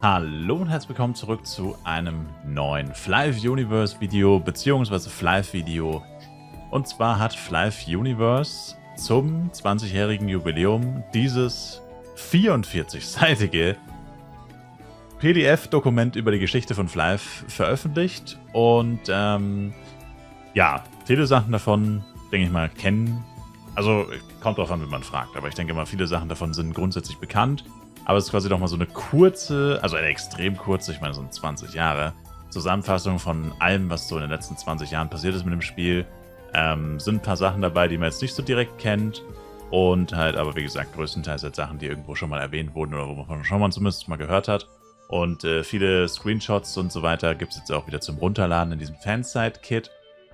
Hallo und herzlich willkommen zurück zu einem neuen Flive Universe Video bzw. Flive Video. Und zwar hat Flive Universe zum 20-jährigen Jubiläum dieses 44-seitige PDF-Dokument über die Geschichte von Flive veröffentlicht. Und ja, viele Sachen davon, denke ich mal, kennen. Also kommt drauf an, wenn man fragt. Aber ich denke mal, viele Sachen davon sind grundsätzlich bekannt. Aber es ist quasi nochmal so eine kurze, also eine extrem kurze, ich meine so 20 Jahre, Zusammenfassung von allem, was so in den letzten 20 Jahren passiert ist mit dem Spiel. Sind ein paar Sachen dabei, die man jetzt nicht so direkt kennt. Und halt aber, wie gesagt, größtenteils halt Sachen, die irgendwo schon mal erwähnt wurden oder wo man schon mal zumindest mal gehört hat. Und viele Screenshots und so weiter gibt es jetzt auch wieder zum Runterladen in diesem Fansite-Kit.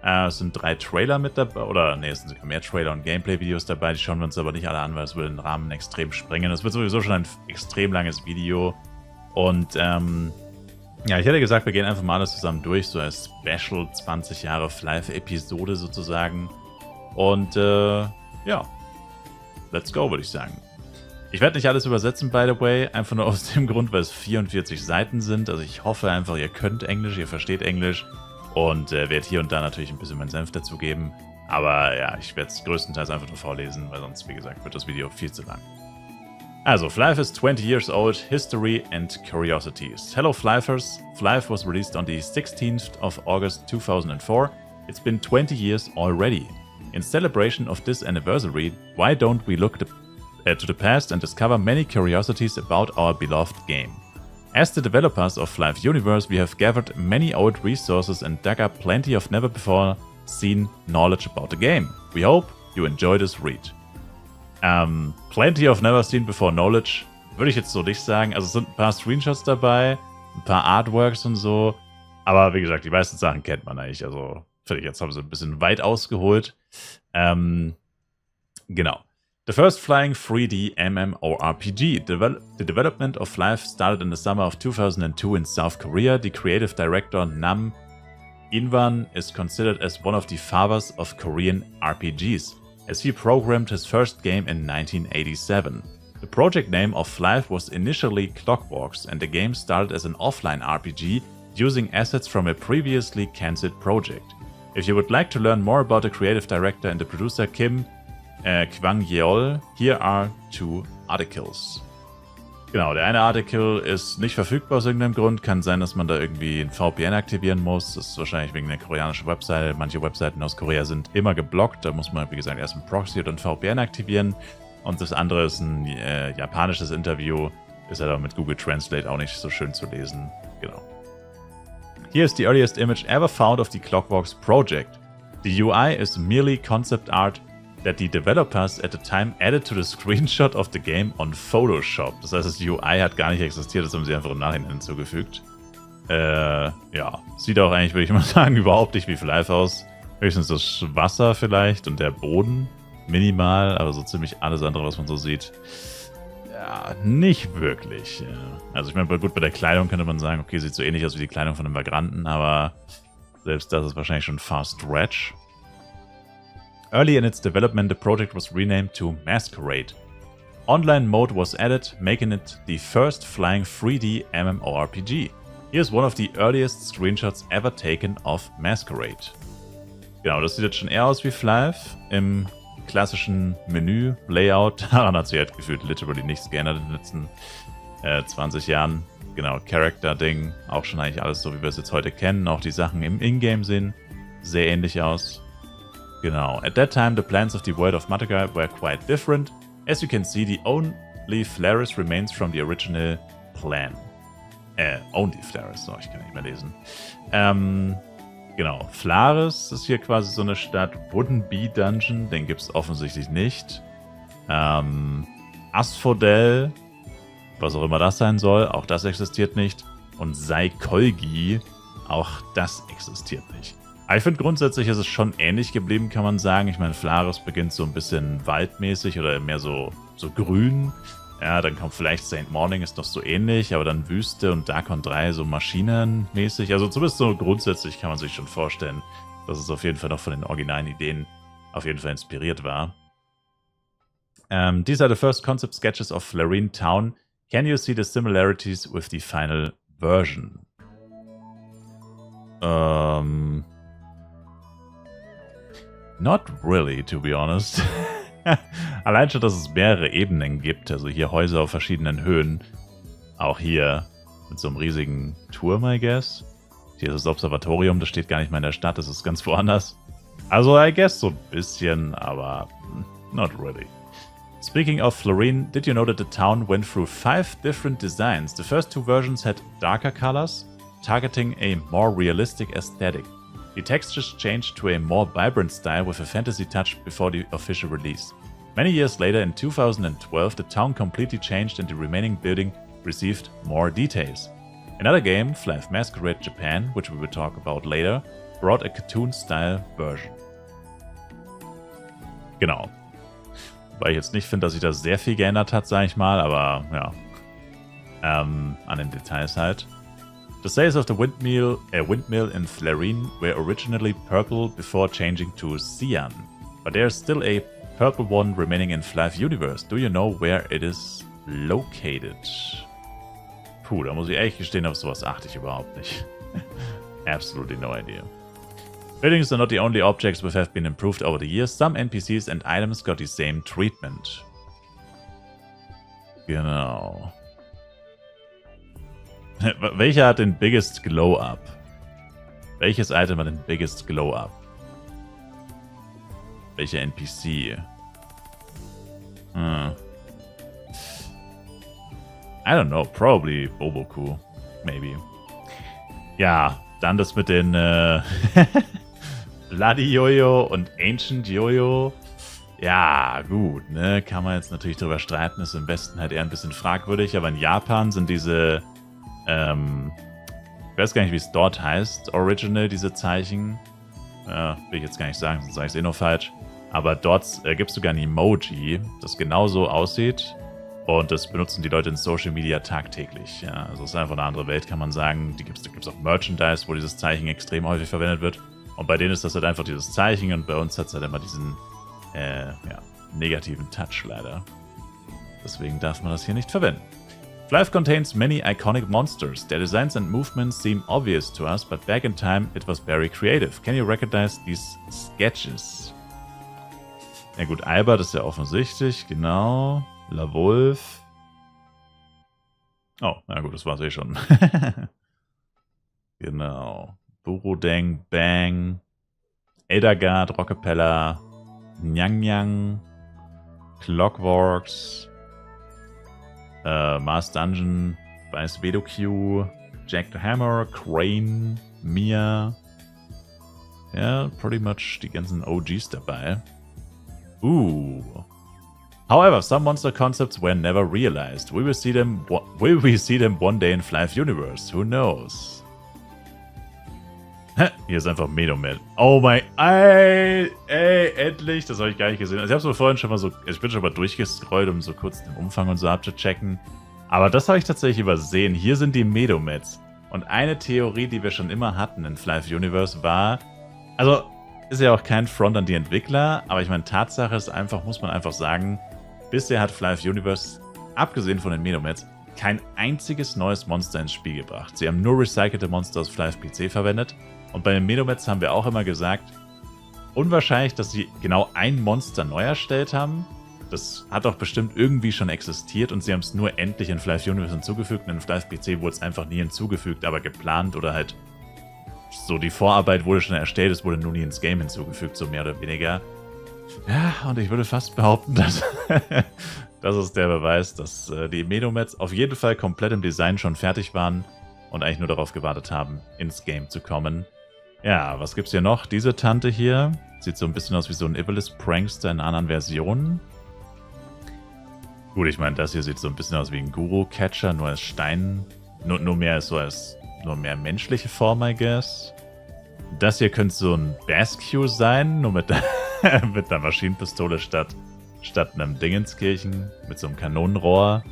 Es sind 3 Trailer mit dabei, oder ne, es sind sogar mehr Trailer und Gameplay-Videos dabei, die schauen wir uns aber nicht alle an, weil es würde den Rahmen extrem sprengen. Das wird sowieso schon ein extrem langes Video. Und ja, ich hätte gesagt, wir gehen einfach mal alles zusammen durch, so als Special 20 Jahre Flive-Episode sozusagen. Und ja, let's go, würde ich sagen. Ich werde nicht alles übersetzen, by the way, einfach nur aus dem Grund, weil es 44 Seiten sind. Also ich hoffe einfach, ihr könnt Englisch, ihr versteht Englisch. Und werde hier und da natürlich ein bisschen meinen Senf dazugeben. Aber ja, ich werde es größtenteils einfach nur vorlesen, weil sonst, wie gesagt, wird das Video viel zu lang. Also, Flive is 20 years old, history and curiosities. Hello Flivers, Flive was released on the 16th of August 2004. It's been 20 years already. In celebration of this anniversary, why don't we look to the past and discover many curiosities about our beloved game? As the developers of Flive Universe, we have gathered many old resources and dug up plenty of never-before-seen knowledge about the game. We hope you enjoy this read. Plenty of never-seen-before knowledge würde ich jetzt so nicht sagen. Also es sind ein paar Screenshots dabei, ein paar Artworks und so. Aber wie gesagt, die meisten Sachen kennt man eigentlich. Also finde ich, jetzt haben sie ein bisschen weit ausgeholt. Genau. The first flying 3D MMORPG. The development of Flive started in the summer of 2002 in South Korea. The creative director Nam In-wan is considered as one of the fathers of Korean RPGs, as he programmed his first game in 1987. The project name of Flive was initially Clockworks, and the game started as an offline RPG using assets from a previously cancelled project. If you would like to learn more about the creative director and the producer Kim Kwang-yeol, here are 2 articles. Genau, der eine Artikel ist nicht verfügbar aus irgendeinem Grund. Kann sein, dass man da irgendwie ein VPN aktivieren muss. Das ist wahrscheinlich wegen der koreanischen Webseite. Manche Webseiten aus Korea sind immer geblockt. Da muss man, wie gesagt, erst ein Proxy oder ein VPN aktivieren. Und das andere ist ein japanisches Interview. Ist aber mit Google Translate auch nicht so schön zu lesen. Genau. Here is the earliest image ever found of the Clockworks project. The UI is merely concept art that the developers at the time added to the screenshot of the game on Photoshop. Das heißt, das UI hat gar nicht existiert, das haben sie einfach im Nachhinein hinzugefügt. Ja, sieht auch eigentlich, würde ich mal sagen, überhaupt nicht wie Flive aus. Höchstens das Wasser vielleicht und der Boden, minimal, aber so ziemlich alles andere, was man so sieht, ja, nicht wirklich. Ja. Also ich meine, gut, bei der Kleidung könnte man sagen, okay, sieht so ähnlich aus wie die Kleidung von einem Vagranten, aber selbst das ist wahrscheinlich schon far stretch. Early in its development, the project was renamed to Masquerade. Online mode was added, making it the first flying 3D MMORPG. Here's one of the earliest screenshots ever taken of Masquerade. Genau, das sieht jetzt schon eher aus wie Flive im klassischen Menü-Layout. Daran hat sich halt gefühlt literally nichts geändert in den letzten 20 Jahren. Genau, Character-Ding, auch schon eigentlich alles so, wie wir es jetzt heute kennen. Auch die Sachen im Ingame sehen sehr ähnlich aus. Genau. At that time, the plans of the world of Mataga were quite different. As you can see, the only Flaris remains from the original plan. Only Flaris, so, ich kann nicht mehr lesen. Genau. Flaris ist hier quasi so eine Stadt. Wooden Bee Dungeon, den gibt es offensichtlich nicht. Asphodel, was auch immer das sein soll, auch das existiert nicht. Und Saikolgi, auch das existiert nicht. Aber ich finde grundsätzlich ist es schon ähnlich geblieben, kann man sagen. Ich meine, Flaris beginnt so ein bisschen waldmäßig oder mehr so grün. Ja, dann kommt vielleicht St. Morning, ist noch so ähnlich, aber dann Wüste und Darkon 3 so maschinenmäßig. Also zumindest so grundsätzlich kann man sich schon vorstellen, dass es auf jeden Fall noch von den originalen Ideen auf jeden Fall inspiriert war. These are the first concept sketches of Flarine Town Can you see the similarities with the final version? Not really, to be honest. Allein schon, dass es mehrere Ebenen gibt. Also hier Häuser auf verschiedenen Höhen. Auch hier mit so einem riesigen Turm, I guess. Hier ist das Observatorium, das steht gar nicht mehr in der Stadt, das ist ganz woanders. Also, I guess so ein bisschen, aber not really. Speaking of Florine, did you know that the town went through 5 different designs? The first 2 versions had darker colors, targeting a more realistic aesthetic. The textures changed to a more vibrant style with a fantasy touch before the official release. Many years later, in 2012, the town completely changed and the remaining building received more details. Another game, Flav Masquerade Japan, which we will talk about later, brought a cartoon-style version. Genau. Weil ich jetzt nicht finde, dass sich das sehr viel geändert hat, sage ich mal, aber ja. An den Details halt. The sails of the windmill in Florine were originally purple before changing to cyan, but there's still a purple one remaining in Flav Universe. Do you know where it is located? Puh, da muss ich ehrlich gestehen, auf sowas achte ich überhaupt nicht. Absolutely no idea. Buildings are not the only objects which have been improved over the years. Some NPCs and items got the same treatment. Genau. Welcher hat den biggest glow up? Welches Item hat den biggest glow up? Welcher NPC? I don't know, probably Boboku. Maybe. Ja, dann das mit den Bloody Jojo und Ancient Jojo. Ja, gut, ne? Kann man jetzt natürlich drüber streiten, ist im Westen halt eher ein bisschen fragwürdig, aber in Japan sind diese, ich weiß gar nicht, wie es dort heißt, Original, diese Zeichen. Will ich jetzt gar nicht sagen, sonst sage ich es eh noch falsch. Aber dort gibt es sogar ein Emoji, das genauso aussieht. Und das benutzen die Leute in Social Media tagtäglich. Ja, also es ist einfach eine andere Welt, kann man sagen. Da gibt es auch Merchandise, wo dieses Zeichen extrem häufig verwendet wird. Und bei denen ist das halt einfach dieses Zeichen und bei uns hat es halt immer diesen negativen Touch leider. Deswegen darf man das hier nicht verwenden. Flav contains many iconic monsters. Their designs and movements seem obvious to us, but back in time it was very creative. Can you recognize these sketches? Ja gut, Albert ist ja offensichtlich, genau. La Wolf. Oh, na gut, das war's eh schon. Genau. Burudeng, Bang, Edelgard, Rockapella, Nyang Nyang, Clockworks, Mars Dungeon, Vice Vedo Q, Jack the Hammer, Crane, Mia. Ja, pretty much die ganzen OGs dabei. However, some monster concepts were never realized. Will we see them one day in Flav Universe? Who knows? Hier ist einfach Medomed. Oh mein... Ey, endlich. Das habe ich gar nicht gesehen. Also ich habe es vorhin schon mal so... Ich bin schon mal durchgescrollt, um so kurz den Umfang und so abzuchecken. Aber das habe ich tatsächlich übersehen. Hier sind die Medomeds. Und eine Theorie, die wir schon immer hatten in Flav Universe war... Also, ist ja auch kein Front an die Entwickler. Aber ich meine, Tatsache ist einfach, muss man einfach sagen... Bisher hat Flav Universe, abgesehen von den Medomeds, kein einziges neues Monster ins Spiel gebracht. Sie haben nur recycelte Monster aus Flav PC verwendet. Und bei den Medomeds haben wir auch immer gesagt, unwahrscheinlich, dass sie genau ein Monster neu erstellt haben. Das hat doch bestimmt irgendwie schon existiert und sie haben es nur endlich in Flav Universe hinzugefügt. Und in Flav PC wurde es einfach nie hinzugefügt, aber geplant oder halt so die Vorarbeit wurde schon erstellt, es wurde nur nie ins Game hinzugefügt, so mehr oder weniger. Ja, und ich würde fast behaupten, dass das ist der Beweis, dass die Medomeds auf jeden Fall komplett im Design schon fertig waren und eigentlich nur darauf gewartet haben, ins Game zu kommen. Ja, was gibt's hier noch? Diese Tante hier sieht so ein bisschen aus wie so ein Iblis Prankster in anderen Versionen. Gut, ich meine, das hier sieht so ein bisschen aus wie ein Guru-Catcher, nur als Stein. Nur mehr mehr menschliche Form, I guess. Das hier könnte so ein Basque sein, nur mit einer Maschinenpistole statt einem Dingenskirchen, mit so einem Kanonenrohr.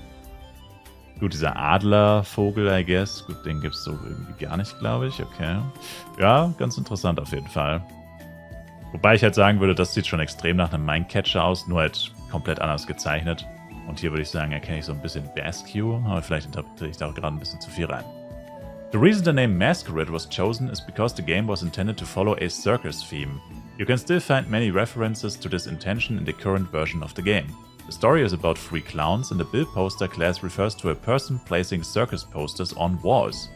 Gut, dieser Adlervogel, I guess. Gut, den gibt es so irgendwie gar nicht, glaube ich. Okay. Ja, ganz interessant auf jeden Fall. Wobei ich halt sagen würde, das sieht schon extrem nach einem Mindcatcher aus, nur halt komplett anders gezeichnet. Und hier würde ich sagen, erkenne ich so ein bisschen Basque, aber vielleicht interpretiere ich da auch gerade ein bisschen zu viel rein. The reason the name Masquerade was chosen is because the game was intended to follow a circus theme. You can still find many references to this intention in the current version of the game. The story is about 3 clowns, and the bill poster class refers to a person placing circus posters on walls.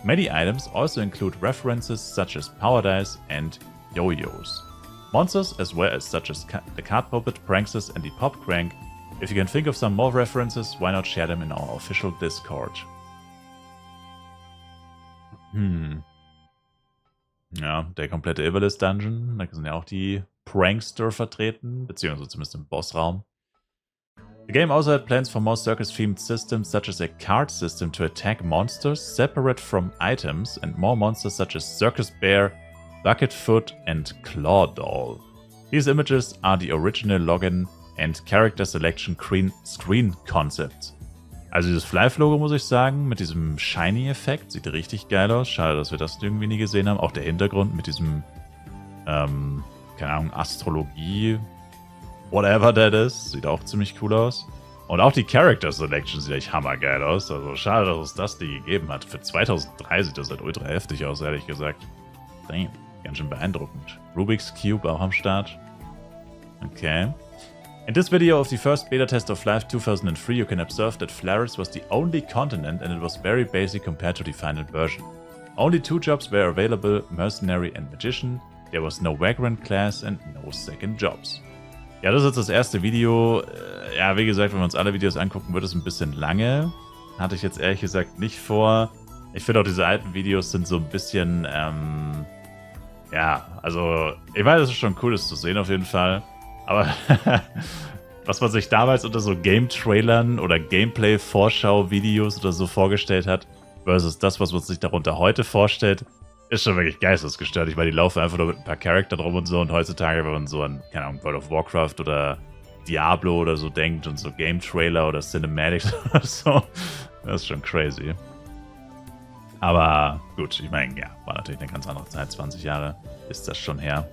Many items also include references such as power dice and yo-yos. Monsters as well as such as the Card Puppet, Pranksters and the Pop Crank. If you can think of some more references, why not share them in our official Discord? Ja, der komplette Ivalice Dungeon, da sind ja auch die Prankster vertreten, beziehungsweise zumindest im Bossraum. The game also had plans for more circus-themed systems such as a card system to attack monsters separate from items and more monsters such as Circus Bear, Bucketfoot and Claw Doll. These images are the original Login and Character Selection Screen Concepts. Also dieses Flyf-Logo, muss ich sagen, mit diesem Shiny-Effekt, sieht richtig geil aus. Schade, dass wir das irgendwie nie gesehen haben. Auch der Hintergrund mit diesem, keine Ahnung, Astrologie, whatever that is, sieht auch ziemlich cool aus. Und auch die Character Selection sieht echt hammergeil aus. Also schade, dass es das die gegeben hat. Für 2003 sieht das halt ultra heftig aus, ehrlich gesagt. Damn, ganz schön beeindruckend. Rubik's Cube auch am Start. Okay. In this video of the first beta test of Flyf 2003, you can observe that Flaris was the only continent and it was very basic compared to the final version. Only 2 jobs were available, Mercenary and Magician. There was no Vagrant class and no second jobs. Ja, das ist jetzt das erste Video. Ja, wie gesagt, wenn wir uns alle Videos angucken, wird es ein bisschen lange. Hatte ich jetzt ehrlich gesagt nicht vor. Ich finde auch diese alten Videos sind so ein bisschen, ja, also ich weiß, es ist schon cool, das zu sehen auf jeden Fall. Aber was man sich damals unter so Game-Trailern oder Gameplay-Vorschau-Videos oder so vorgestellt hat, versus das, was man sich darunter heute vorstellt, ist schon wirklich geistesgestört. Ich meine, die laufen einfach nur mit ein paar Charakteren rum und so. Und heutzutage, wenn man so an, keine Ahnung, World of Warcraft oder Diablo oder so denkt und so Game-Trailer oder Cinematics oder so, das ist schon crazy. Aber gut, ich meine, ja, war natürlich eine ganz andere Zeit. 20 Jahre ist das schon her.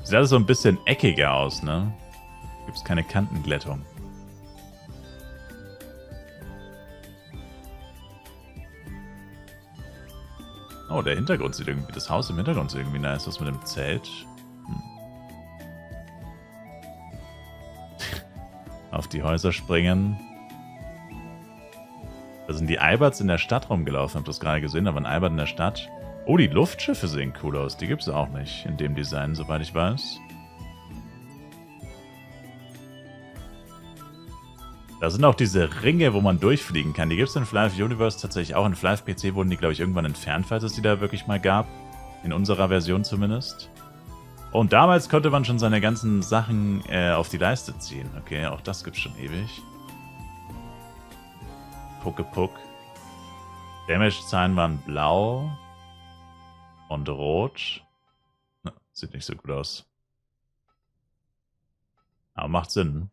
Sieht alles so ein bisschen eckiger aus, ne? Gibt es keine Kantenglättung. Oh, der Hintergrund sieht irgendwie, das Haus im Hintergrund sieht irgendwie nice aus mit dem Zelt. Auf die Häuser springen. Da sind die Alberts in der Stadt rumgelaufen. Habt ihr das gerade gesehen? Da war ein Albert in der Stadt. Oh, die Luftschiffe sehen cool aus. Die gibt es auch nicht in dem Design, soweit ich weiß. Da sind auch diese Ringe, wo man durchfliegen kann. Die gibt es in Flyf Universe tatsächlich auch. In Flyf PC wurden die, glaube ich, irgendwann entfernt, falls es die da wirklich mal gab. In unserer Version zumindest. Und damals konnte man schon seine ganzen Sachen auf die Leiste ziehen. Okay, auch das gibt es schon ewig. Pucke-Puck. Damage-Zahlen waren blau. Und rot. Na, sieht nicht so gut aus. Aber macht Sinn.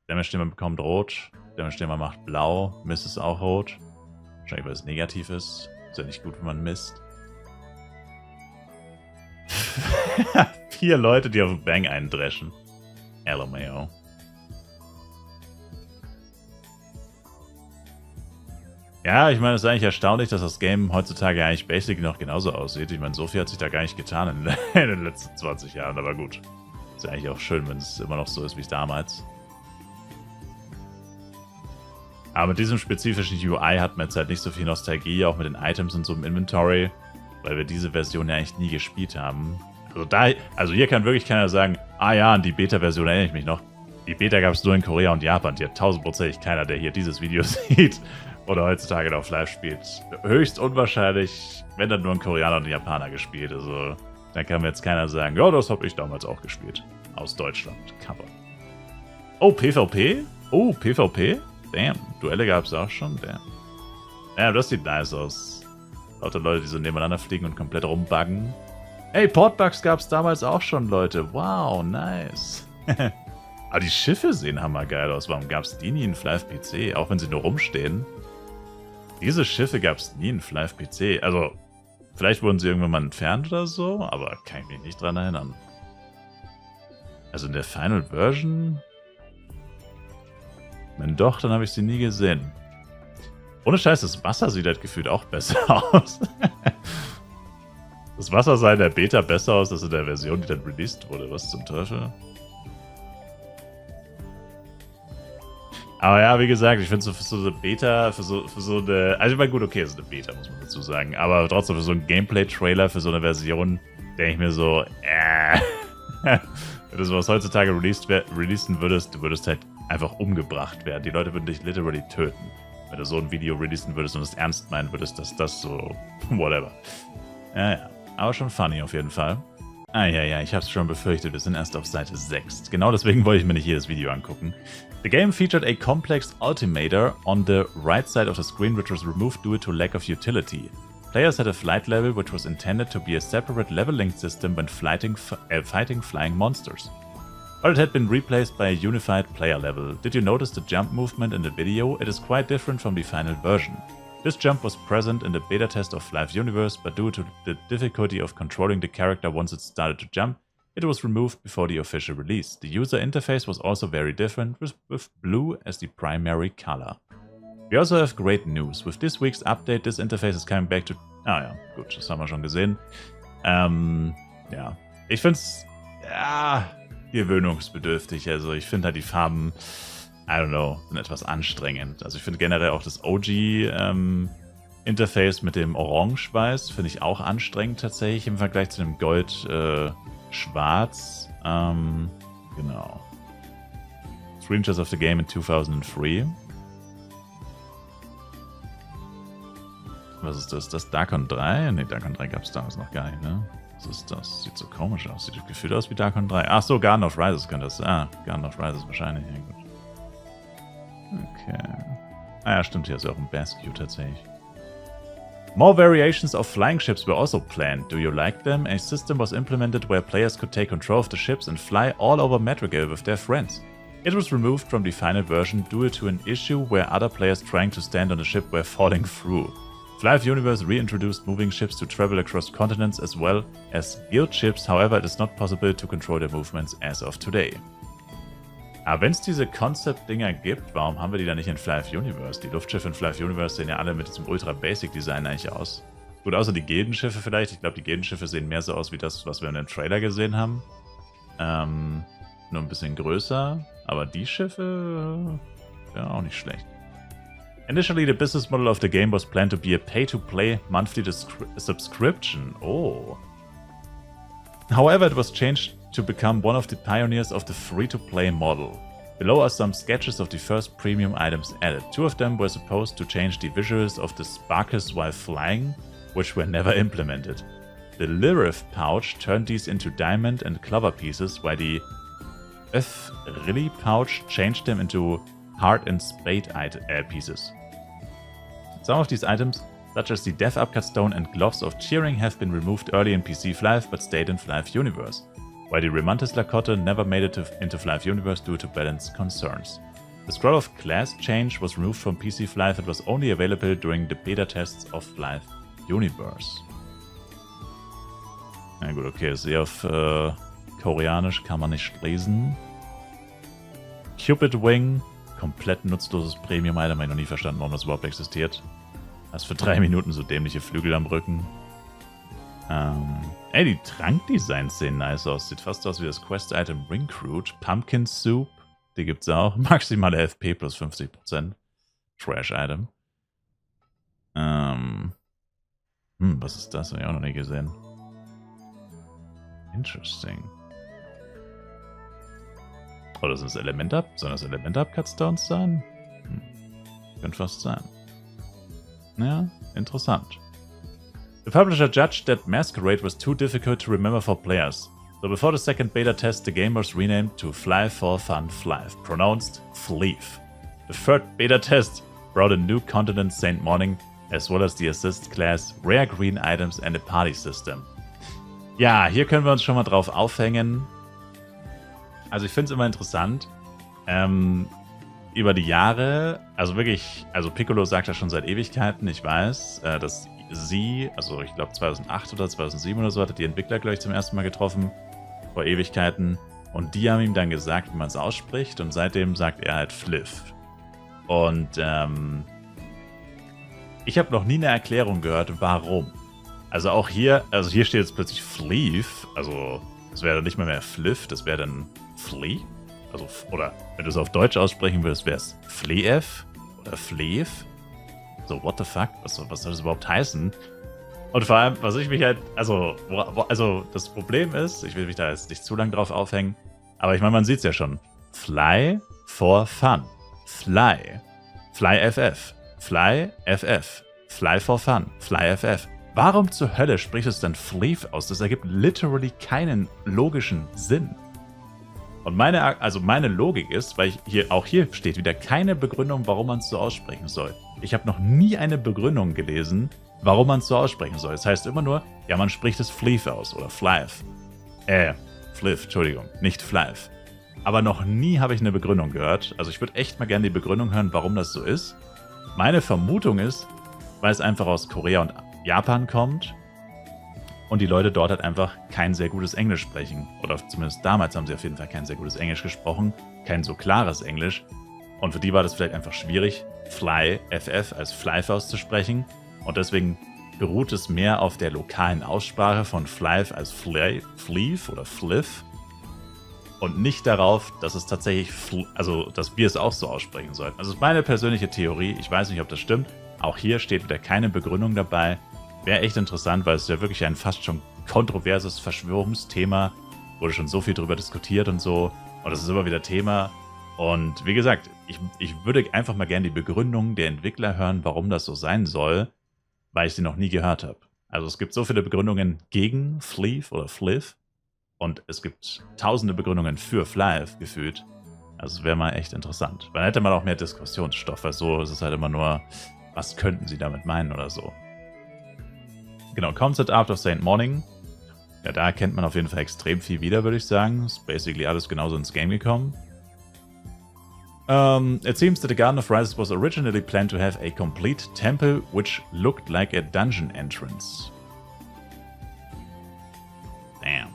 Damage, den man bekommt, rot. Damage, den man macht, blau. Miss ist auch rot. Wahrscheinlich, weil es negativ ist. Ist ja nicht gut, wenn man misst. 4 Leute, die auf den Bang eindreschen. LMAO. Ja, ich meine, es ist eigentlich erstaunlich, dass das Game heutzutage eigentlich basic noch genauso aussieht. Ich meine, so viel hat sich da gar nicht getan in den letzten 20 Jahren, aber gut. Ist ja eigentlich auch schön, wenn es immer noch so ist wie damals. Aber mit diesem spezifischen UI hat man jetzt halt nicht so viel Nostalgie, auch mit den Items und so im Inventory, weil wir diese Version ja eigentlich nie gespielt haben. Also hier kann wirklich keiner sagen, ah ja, an die Beta-Version erinnere ich mich noch. Die Beta gab es nur in Korea und Japan. Die hat 1000%ig keiner, der hier dieses Video sieht oder heutzutage noch Flyf spielt. Höchst unwahrscheinlich, wenn dann nur ein Koreaner und ein Japaner gespielt. Also da kann mir jetzt keiner sagen, ja, das habe ich damals auch gespielt. Aus Deutschland. Cover. Oh, PvP? Oh, PvP? Damn. Duelle gab es auch schon? Damn. Ja, das sieht nice aus. Lauter Leute, die so nebeneinander fliegen und komplett rumbuggen. Hey, Portbugs gab es damals auch schon, Leute. Wow, nice. Aber die Schiffe sehen hammergeil aus. Warum gab es die nie in Flyf PC? Auch wenn sie nur rumstehen. Diese Schiffe gab es nie in Flyf PC. Also, vielleicht wurden sie irgendwann mal entfernt oder so, aber kann ich mich nicht dran erinnern. Also in der Final Version? Wenn doch, dann habe ich sie nie gesehen. Ohne Scheiß, das Wasser sieht halt gefühlt auch besser aus. Das Wasser sah in der Beta besser aus als in der Version, die dann released wurde. Was zum Teufel? Aber ja, wie gesagt, ich finde so für so eine Beta, für so eine... Also ich meine, gut, okay, es ist eine Beta, muss man dazu sagen. Aber trotzdem für so einen Gameplay-Trailer, für so eine Version, denke ich mir so, wenn du sowas heutzutage releasen würdest, du würdest halt einfach umgebracht werden. Die Leute würden dich literally töten. Wenn du so ein Video releasen würdest und es ernst meinen würdest, dass das so... whatever. Ja. Aber schon funny auf jeden Fall. Ja, ich hab's schon befürchtet, wir sind erst auf Seite 6. Genau deswegen wollte ich mir nicht jedes Video angucken. The game featured a complex altimeter on the right side of the screen which was removed due to lack of utility. Players had a flight level which was intended to be a separate leveling system when fighting flying monsters. But it had been replaced by a unified player level. Did you notice the jump movement in the video? It is quite different from the final version. This jump was present in the beta test of Live Universe, but due to the difficulty of controlling the character once it started to jump, it was removed before the official release. The user interface was also very different, with blue as the primary color. We also have great news. With this week's update, this interface is coming back to... Ah ja, gut, das haben wir schon gesehen. Ja, ich finde es gewöhnungsbedürftig. Also ich finde halt die Farben... I don't know, sind etwas anstrengend. Also ich finde generell auch das OG-Interface mit dem Orange-Weiß finde ich auch anstrengend tatsächlich im Vergleich zu dem Gold-Schwarz. Genau. Screenshots of the game in 2003. Was ist das? Das Darkon 3? Ne, Darkon 3 gab es damals noch gar nicht, ne? Was ist das? Sieht so komisch aus. Sieht gefühlt aus wie Darkon 3. Ach so, Garden of Rises könnte das. Garden of Rises wahrscheinlich. Ja, gut. Okay. Ja, stimmt, hier ist ja auch ein Basque tatsächlich. More variations of flying ships were also planned. Do you like them? A system was implemented where players could take control of the ships and fly all over Madrigal with their friends. It was removed from the final version due to an issue where other players trying to stand on the ship were falling through. Live Universe reintroduced moving ships to travel across continents as well as guild ships, however it is not possible to control their movements as of today. Aber wenn es diese Concept-Dinger gibt, warum haben wir die dann nicht in Live Universe? Die Luftschiffe in Live Universe sehen ja alle mit diesem Ultra-Basic-Design eigentlich aus. Gut, außer die Gildenschiffe vielleicht. Ich glaube, die Gildenschiffe sehen mehr so aus wie das, was wir in dem Trailer gesehen haben. Nur ein bisschen größer. Aber die Schiffe, ja, auch nicht schlecht. Initially, the business model of the game was planned to be a pay-to-play monthly subscription. Oh. However, it was changed to become one of the pioneers of the free-to-play model. Below are some sketches of the first premium items added. 2 of them were supposed to change the visuals of the Sparkus while flying, which were never implemented. The Lirith pouch turned these into diamond and clover pieces, while the Rilly pouch changed them into heart and spade pieces. Some of these items, such as the Death Upcut Stone and Gloves of Cheering, have been removed early in PC Live but stayed in Live Universe, while the Remantis Lakotte never made it into Live Universe due to balance concerns. The Scroll of Class change was removed from PC Live and was only available during the beta tests of Live Universe. Na gut, okay, ist eher auf Koreanisch, kann man nicht lesen. Cupid Wing, komplett nutzloses Premium-Item, habe ich noch nie verstanden, warum das überhaupt existiert. Das für 3 Minuten so dämliche Flügel am Rücken. Ey, die Trankdesigns sehen nice aus. Sieht fast aus wie das Quest-Item Ringcrude. Pumpkin Soup, die gibt's auch. Maximale FP plus 50%. Trash-Item. Was ist das? Habe ich auch noch nie gesehen. Interesting. Oder sind das Element-Up? Sollen das Element-Up-Cutstones sein? Könnte fast sein. Ja, interessant. The publisher judged that Masquerade was too difficult to remember for players. So before the second beta test, the game was renamed to Fly for Fun Flive, pronounced Fleeve. The third beta test brought a new continent Saint Morning, as well as the assist class, rare green items and a party system. Ja, hier können wir uns schon mal drauf aufhängen. Also ich finde es immer interessant, über die Jahre, also wirklich, also Piccolo sagt ja schon seit Ewigkeiten, ich weiß, dass sie, also ich glaube 2008 oder 2007 oder so, hatte die Entwickler, glaube ich, zum ersten Mal getroffen, vor Ewigkeiten. Und die haben ihm dann gesagt, wie man es ausspricht. Und seitdem sagt er halt Fliff. Und ich habe noch nie eine Erklärung gehört, warum. Also auch hier, hier steht jetzt plötzlich Fleef. Also das wäre dann nicht mehr Fliff, das wäre dann Flea. Also, oder wenn du es auf Deutsch aussprechen würdest, wäre es Fleef oder Fleef. So, what the fuck? Was soll das überhaupt heißen? Und vor allem, was ich mich halt, also das Problem ist, ich will mich da jetzt nicht zu lang drauf aufhängen, aber ich meine, man sieht es ja schon. Fly for fun. Fly. Fly FF. Fly FF. Fly for fun. Fly FF. Warum zur Hölle spricht es dann Fleef aus? Das ergibt literally keinen logischen Sinn. Und meine Logik ist, weil auch hier steht wieder keine Begründung, warum man es so aussprechen soll. Ich habe noch nie eine Begründung gelesen, warum man es so aussprechen soll. Das heißt immer nur, ja, man spricht es Fleef aus oder Flief. Fliff, Entschuldigung, nicht Flief. Aber noch nie habe ich eine Begründung gehört. Also ich würde echt mal gerne die Begründung hören, warum das so ist. Meine Vermutung ist, weil es einfach aus Korea und Japan kommt und die Leute dort halt einfach kein sehr gutes Englisch sprechen. Oder zumindest damals haben sie auf jeden Fall kein sehr gutes Englisch gesprochen. Kein so klares Englisch. Und für die war das vielleicht einfach schwierig, Fly, FF als Flife auszusprechen. Und deswegen beruht es mehr auf der lokalen Aussprache von Flife als Fleef oder Fliff. Und nicht darauf, dass es tatsächlich, dass wir es auch so aussprechen sollten. Also das ist meine persönliche Theorie. Ich weiß nicht, ob das stimmt. Auch hier steht wieder keine Begründung dabei. Wäre echt interessant, weil es ist ja wirklich ein fast schon kontroverses Verschwörungsthema. Wurde schon so viel drüber diskutiert und so. Und das ist immer wieder Thema. Und wie gesagt, ich würde einfach mal gerne die Begründung der Entwickler hören, warum das so sein soll, weil ich sie noch nie gehört habe. Also es gibt so viele Begründungen gegen Fleef oder Fliff. Und es gibt tausende Begründungen für Flife gefühlt. Also es wäre mal echt interessant. Dann hätte man auch mehr Diskussionsstoff, weil so ist es halt immer nur, was könnten sie damit meinen oder so. Genau, Concept Art of Saint Morning. Ja, da erkennt man auf jeden Fall extrem viel wieder, würde ich sagen. Ist basically alles genauso ins Game gekommen. It seems that the Garden of Rises was originally planned to have a complete temple which looked like a dungeon entrance. Damn.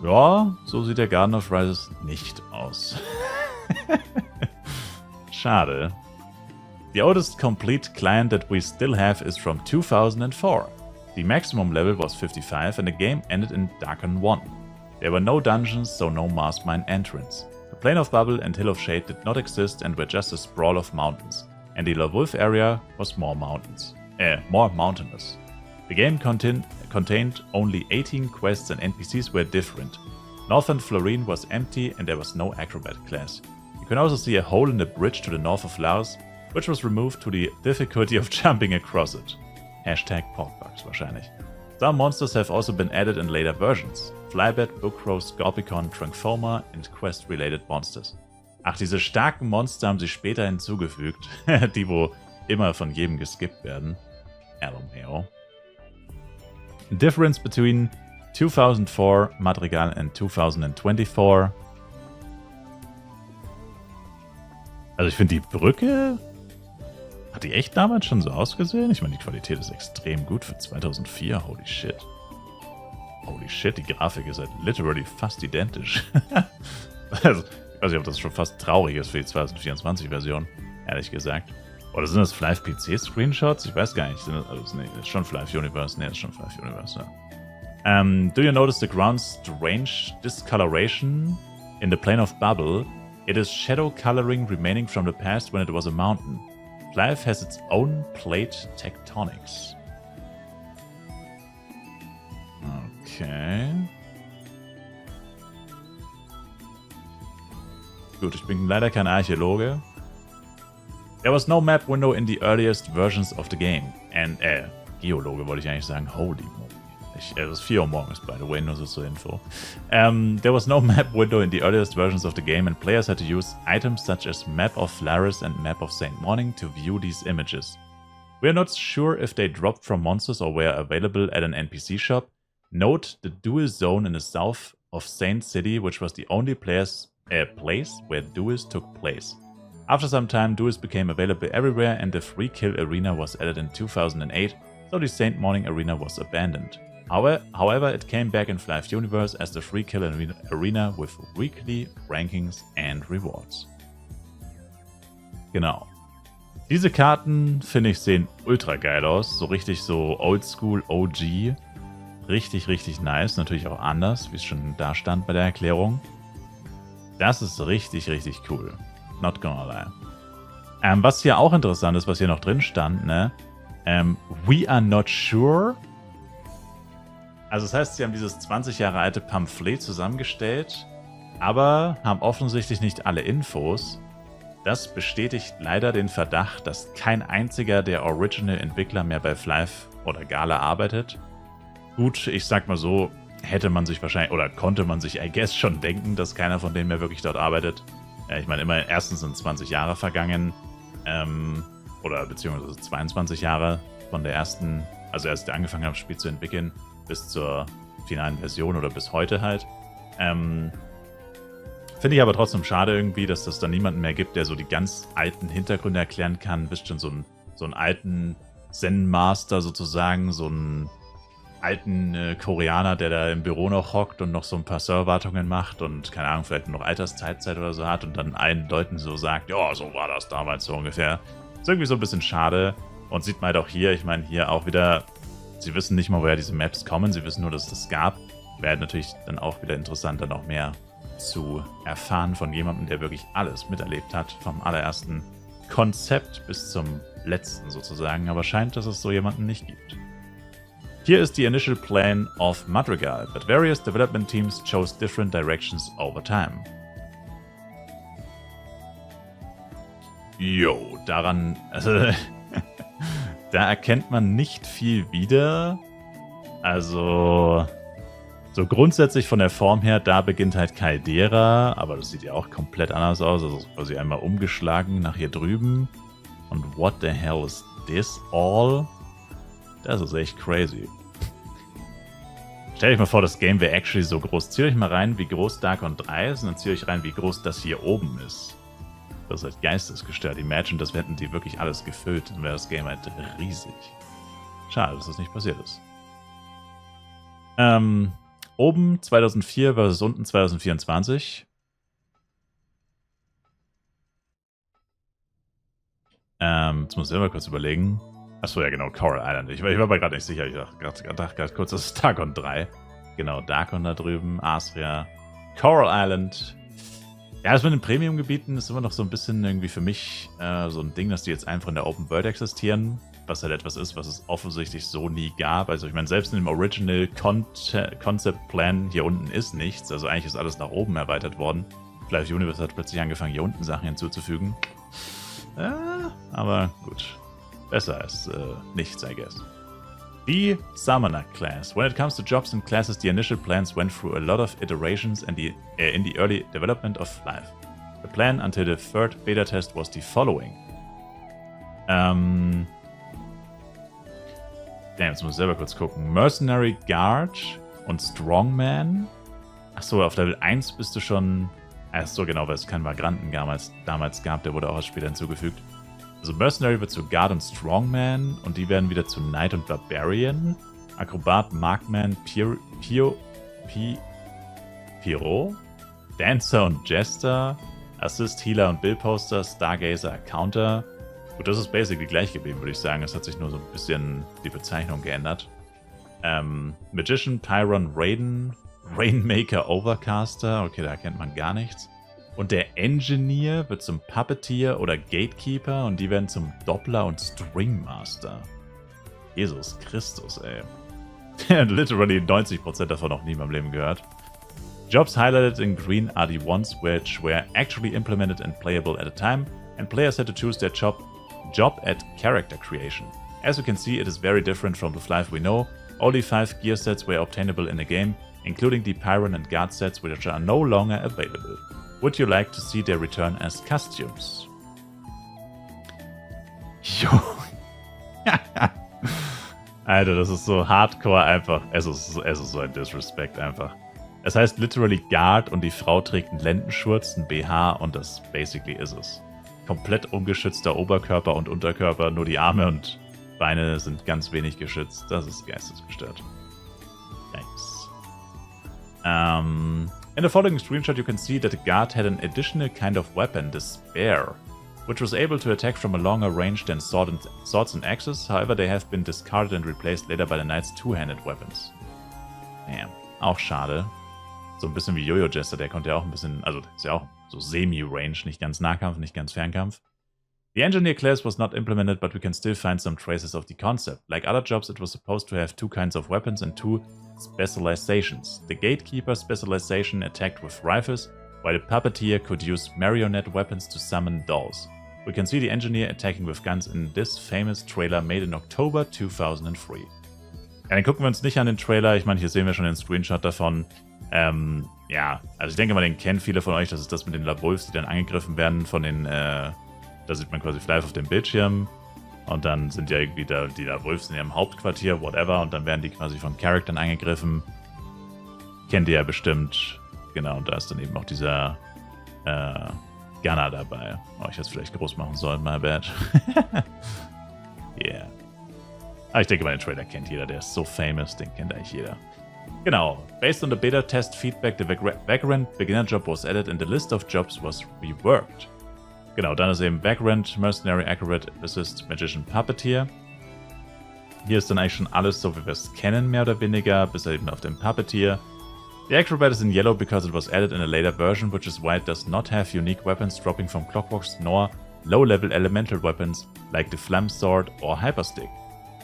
Ja, so sieht der Garden of Rises nicht aus. Schade. The oldest complete client that we still have is from 2004. The maximum level was 55 and the game ended in Darken 1. There were no dungeons, so no Mastermind entrance. The Plain of Bubble and Hill of Shade did not exist and were just a sprawl of mountains. And the La Wolf area was more mountainous. The game contained only 18 quests and NPCs were different. Northern Florine was empty and there was no acrobat class. You can also see a hole in the bridge to the north of Laos, which was removed to the difficulty of jumping across it. Hashtag porkbugs wahrscheinlich. Some monsters have also been added in later versions. Flybat, Bookcrow, Scorpicon, Trunkfoma and Quest-related monsters. Ach, diese starken Monster haben sie später hinzugefügt, die wo immer von jedem geskippt werden. LMAO. Difference between 2004 Madrigal and 2024. Also ich finde die Brücke, hat die echt damals schon so ausgesehen? Ich meine, die Qualität ist extrem gut für 2004. Holy shit. Holy shit, die Grafik ist halt literally fast identisch. Also, ich weiß nicht, ob das schon fast traurig ist für die 2024-Version, ehrlich gesagt. Oder sind das Flive PC-Screenshots? Ich weiß gar nicht. Nee, das ist schon Flive Universe. Nee, das ist schon Flive Universe, ja. Do you notice the ground's strange discoloration in the Plane of Bubble? It is shadow coloring remaining from the past when it was a mountain. Flive has its own plate tectonics. Okay. Gut, ich bin leider kein Archäologe. There was no map window in the earliest versions of the game. And, Geologe wollte ich eigentlich sagen. Holy moly. Es ist 4 Uhr morgens, by the way, nur so zur Info. There was no map window in the earliest versions of the game and players had to use items such as Map of Flaris and Map of Saint Morning to view these images. We are not sure if they dropped from monsters or were available at an NPC shop. Note the duel zone in the south of Saint City, which was the only place where duels took place. After some time, duels became available everywhere and the free kill arena was added in 2008, so the Saint Morning arena was abandoned. However, it came back in Flive Universe as the free kill arena with weekly rankings and rewards. Genau. Diese Karten, finde ich, sehen ultra geil aus. So richtig so oldschool, OG. Richtig, richtig nice. Natürlich auch anders, wie es schon da stand bei der Erklärung. Das ist richtig, richtig cool. Not gonna lie. Was hier auch interessant ist, was hier noch drin stand, ne? We are not sure. Also das heißt, sie haben dieses 20 Jahre alte Pamphlet zusammengestellt, aber haben offensichtlich nicht alle Infos. Das bestätigt leider den Verdacht, dass kein einziger der Original-Entwickler mehr bei Flive oder Gala arbeitet. Gut, ich sag mal so, hätte man sich wahrscheinlich, oder konnte man sich, I guess, schon denken, dass keiner von denen mehr wirklich dort arbeitet. Ich meine, immer erstens sind 20 Jahre vergangen, oder beziehungsweise 22 Jahre von der ersten, also erst angefangen haben, das Spiel zu entwickeln, bis zur finalen Version oder bis heute halt. Finde ich aber trotzdem schade irgendwie, dass das dann niemanden mehr gibt, der so die ganz alten Hintergründe erklären kann. Wisst schon, so einen alten Zen-Master sozusagen, so einen alten Koreaner, der da im Büro noch hockt und noch so ein paar Serverwartungen macht und, keine Ahnung, vielleicht noch Altersteilzeit oder so hat und dann allen Leuten so sagt, ja, so war das damals so ungefähr. Ist irgendwie so ein bisschen schade und sieht man halt auch hier, ich meine, hier auch wieder, sie wissen nicht mal, woher diese Maps kommen, sie wissen nur, dass es das gab. Wäre natürlich dann auch wieder interessant, dann noch mehr zu erfahren von jemandem, der wirklich alles miterlebt hat, vom allerersten Konzept bis zum letzten sozusagen, aber scheint, dass es so jemanden nicht gibt. Here is the initial plan of Madrigal, but various development teams chose different directions over time. Jo, daran, also, da erkennt man nicht viel wieder. Also, so grundsätzlich von der Form her, da beginnt halt Caldera, aber das sieht ja auch komplett anders aus, also quasi einmal umgeschlagen nach hier drüben. Und what the hell is this all? Das ist echt crazy. Stellt euch mal vor, das Game wäre actually so groß. Zieht euch mal rein, wie groß Darkon 3 ist und dann zieht euch rein, wie groß das hier oben ist. Das ist halt geistesgestört. Imagine, das hätten die wirklich alles gefüllt, dann wäre das Game halt riesig. Schade, dass das nicht passiert ist. Oben 2004 versus unten 2024. Jetzt muss ich selber kurz überlegen. Achso, ja genau, Coral Island. Ich war aber gerade nicht sicher. Ich dachte gerade kurz, das ist Darkon 3. Genau, Darkon da drüben, Astria, Coral Island. Ja, das mit den Premium-Gebieten ist immer noch so ein bisschen irgendwie für mich so ein Ding, dass die jetzt einfach in der Open World existieren. Was halt etwas ist, was es offensichtlich so nie gab. Also ich meine, selbst in dem Original Concept Plan hier unten ist nichts. Also eigentlich ist alles nach oben erweitert worden. Flive Universe hat plötzlich angefangen, hier unten Sachen hinzuzufügen. Aber gut. Besser als nichts, I guess. The Summoner class. When it comes to jobs and classes, the initial plans went through a lot of iterations in the early development of Flive. The plan until the third beta test was the following. Jetzt muss ich selber kurz gucken. Mercenary Guard und Strongman. Achso, auf Level 1 bist du schon... Achso, genau, weil es keinen Vagranten damals gab. Der wurde auch erst später hinzugefügt. Also Mercenary wird zu Guard und Strongman und die werden wieder zu Knight und Barbarian. Akrobat, Markman, Pyro, Dancer und Jester, Assist, Healer und Billposter, Stargazer, Counter. Gut, das ist basically gleich geblieben, würde ich sagen. Es hat sich nur so ein bisschen die Bezeichnung geändert. Magician, Tyron, Raiden, Rainmaker, Overcaster. Okay, da kennt man gar nichts. Und der Engineer wird zum Puppeteer oder Gatekeeper und die werden zum Doppler und Stringmaster. Jesus Christus, ey. Literally 90% davon noch nie in meinem Leben gehört. Jobs highlighted in green are the ones which were actually implemented and playable at a time, and players had to choose their job at character creation. As you can see, it is very different from the Flive we know. Only 5 gear sets were obtainable in the game, including the Pyron and Guard sets which are no longer available. Would you like to see their return as costumes? Jo. Alter, das ist so hardcore einfach. Es ist so ein Disrespect einfach. Es heißt literally Guard und die Frau trägt einen Lendenschurz, ein BH und das basically ist es. Komplett ungeschützter Oberkörper und Unterkörper, nur die Arme und Beine sind ganz wenig geschützt. Das ist geistesgestört. In the following screenshot, you can see that the guard had an additional kind of weapon, the Spear, which was able to attack from a longer range than swords and axes. However, they have been discarded and replaced later by the Knight's two-handed weapons. Damn, auch schade. So ein bisschen wie Jojo Jester, der konnte ja auch ein bisschen, also ist ja auch so semi-range, nicht ganz Nahkampf, nicht ganz Fernkampf. The engineer class was not implemented, but we can still find some traces of the concept. Like other jobs, it was supposed to have two kinds of weapons and two specializations. The gatekeeper specialization attacked with rifles, while the puppeteer could use marionette weapons to summon dolls. We can see the engineer attacking with guns in this famous trailer made in October 2003. Ja, dann gucken wir uns nicht an den Trailer. Ich meine, hier sehen wir schon den Screenshot davon. Ja, also ich denke mal, den kennen viele von euch. Das ist das mit den Labulfs, die dann angegriffen werden von den, da sieht man quasi live auf dem Bildschirm. Und dann sind ja irgendwie die Labulfs in ihrem Hauptquartier, whatever. Und dann werden die quasi von Charaktern angegriffen. Kennt ihr ja bestimmt. Genau, und da ist dann eben auch dieser Gunner dabei. Oh, ich hätte es vielleicht groß machen sollen, my bad. Yeah. Aber ich denke mal, den Trailer kennt jeder. Der ist so famous, den kennt eigentlich jeder. Genau. Based on the beta test feedback, the Vagrant Beginner Job was added and the list of jobs was reworked. Genau, dann ist eben Vagrant, Mercenary, Accurate, Assist, Magician, Puppeteer. Hier ist dann eigentlich schon alles so, wie wir es kennen, mehr oder weniger, bis eben auf den Puppeteer. The Acrobat is in yellow because it was added in a later version, which is why it does not have unique weapons dropping from Clockworks nor low-level elemental weapons like the Flam Sword or Hyperstick.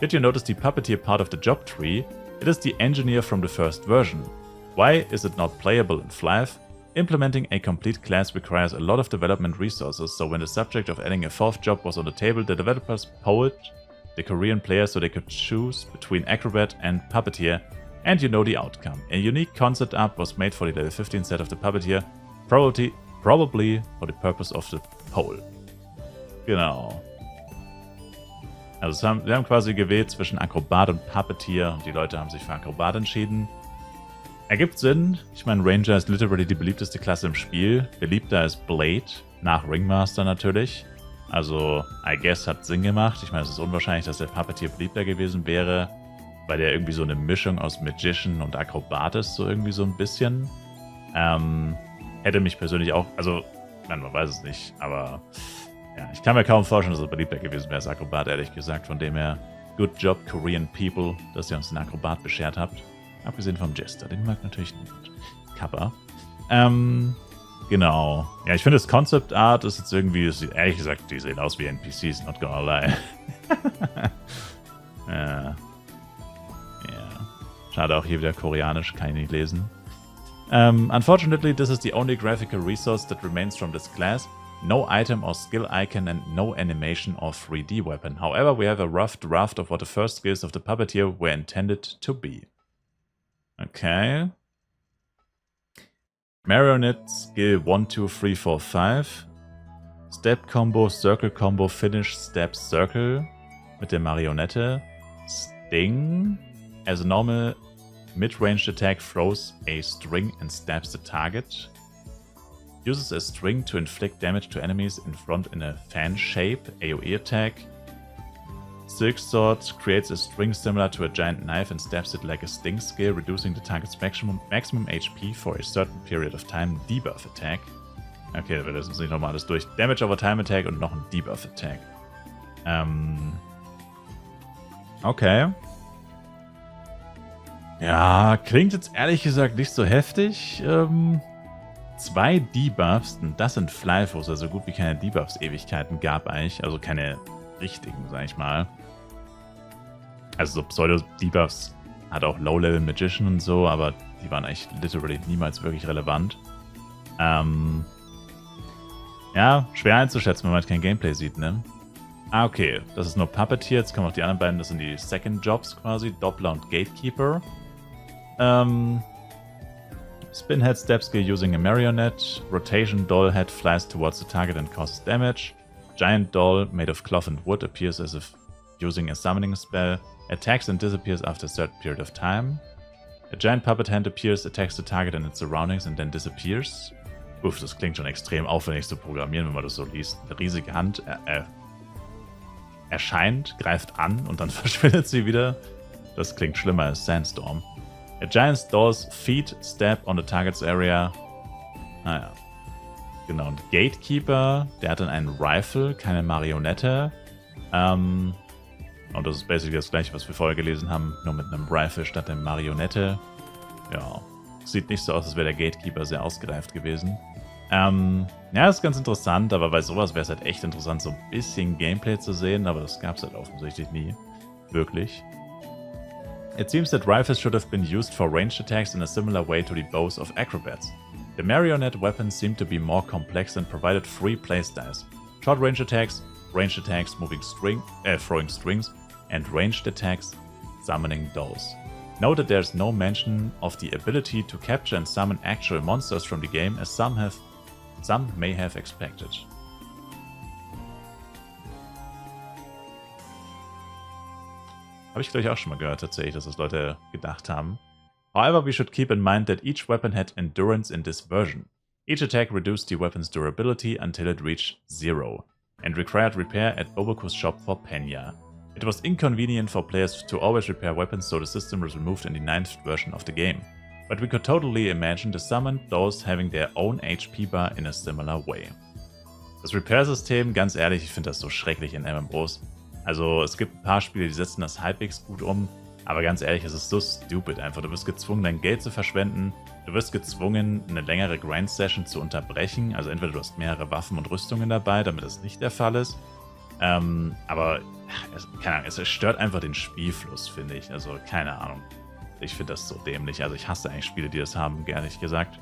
Did you notice the Puppeteer part of the job tree? It is the engineer from the first version. Why is it not playable in FLive? Implementing a complete class requires a lot of development resources, so when the subject of adding a fourth job was on the table, the developers polled the Korean players so they could choose between Acrobat and Puppeteer, and you know the outcome. A unique concept art was made for the level 15 set of the Puppeteer, probably for the purpose of the poll. Genau. Also wir haben quasi gewählt zwischen Akrobat und Puppeteer und die Leute haben sich für Akrobat entschieden. Ergibt Sinn. Ich meine, Ranger ist literally die beliebteste Klasse im Spiel. Beliebter ist Blade, nach Ringmaster natürlich. Also, I guess hat Sinn gemacht. Ich meine, es ist unwahrscheinlich, dass der Puppeteer beliebter gewesen wäre, weil der irgendwie so eine Mischung aus Magician und Akrobat ist, so irgendwie so ein bisschen. Hätte mich persönlich auch, also, man weiß es nicht, aber ja, ich kann mir kaum vorstellen, dass er beliebter gewesen wäre als Akrobat, ehrlich gesagt. Von dem her, good job, Korean people, dass ihr uns den Akrobat beschert habt. Abgesehen vom Jester, den mag natürlich niemand. Kappa. Genau. Ja, ich finde, das Concept Art ist jetzt irgendwie, ehrlich gesagt, die sehen aus wie NPCs, not gonna lie. Ja. Schade, auch hier wieder koreanisch, kann ich nicht lesen. Unfortunately, this is the only graphical resource that remains from this class. No item or skill icon and no animation or 3D weapon. However, we have a rough draft of what the first skills of the Puppeteer were intended to be. Okay. Marionette skill 1, 2, 3, 4, 5. Step Combo, Circle Combo, Finish, Step, Circle. Mit der Marionette. Sting. As a normal mid-range attack, throws a string and stabs the target. Uses a string to inflict damage to enemies in front in a fan shape, AoE attack. Silk Sword creates a string similar to a giant knife and stabs it like a sting skill, reducing the target's maximum HP for a certain period of time. Debuff Attack. Okay, wir lösen uns nicht nochmal alles durch. Damage over Time Attack und noch ein Debuff Attack. Okay. Ja, klingt jetzt ehrlich gesagt nicht so heftig. 2 Debuffs, und das sind FLive, wo es also gut wie keine Debuffs-Ewigkeiten gab eigentlich. Also keine richtigen, sag ich mal. Also so Pseudo-Debuffs hat auch Low-Level Magician und so, aber die waren eigentlich literally niemals wirklich relevant. Ja, schwer einzuschätzen, wenn man halt kein Gameplay sieht, ne? Ah, okay. Das ist nur Puppeteer. Jetzt kommen auch die anderen beiden, das sind die Second Jobs quasi. Doppler und Gatekeeper. Spinhead step skill using a marionette. Rotation doll head flies towards the target and causes damage. Giant doll made of cloth and wood appears as if using a summoning spell. Attacks and disappears after a certain period of time. A giant puppet hand appears, attacks the target and its surroundings and then disappears. Uff, das klingt schon extrem aufwendig zu programmieren, wenn man das so liest. Eine riesige Hand erscheint, greift an und dann verschwindet sie wieder. Das klingt schlimmer als Sandstorm. A giant's door's feet stab on the target's area. Naja. Genau, und Gatekeeper, der hat dann einen Rifle, keine Marionette. Und das ist basically das gleiche, was wir vorher gelesen haben, nur mit einem Rifle statt der Marionette. Ja, sieht nicht so aus, als wäre der Gatekeeper sehr ausgereift gewesen. Ja, ist ganz interessant, aber bei sowas wäre es halt echt interessant, so ein bisschen Gameplay zu sehen, aber das gab es halt offensichtlich nie. Wirklich. It seems that rifles should have been used for ranged attacks in a similar way to the bows of acrobats. The marionette weapons seem to be more complex and provided free playstyles. Short range attacks, ranged attacks, throwing strings, and ranged attacks, summoning dolls. Note that there's no mention of the ability to capture and summon actual monsters from the game, as some may have expected. Habe ich, glaube ich, auch schon mal gehört, tatsächlich, dass das Leute gedacht haben. However, we should keep in mind that each weapon had endurance in this version. Each attack reduced the weapon's durability until it reached 0, and required repair at Boboku's shop for Penya. It was inconvenient for players to always repair weapons, so the system was removed in the 9th version of the game. But we could totally imagine the summoned dolls having their own HP bar in a similar way. Das Repair-System, ganz ehrlich, ich finde das so schrecklich in MMOs. Also es gibt ein paar Spiele, die setzen das halbwegs gut um, aber ganz ehrlich, es ist so stupid einfach. Du wirst gezwungen, dein Geld zu verschwenden, du wirst gezwungen, eine längere Grind-Session zu unterbrechen, also entweder du hast mehrere Waffen und Rüstungen dabei, damit das nicht der Fall ist, aber keine Ahnung, es stört einfach den Spielfluss, finde ich, also keine Ahnung. Ich finde das so dämlich, also ich hasse eigentlich Spiele, die das haben, ehrlich gesagt.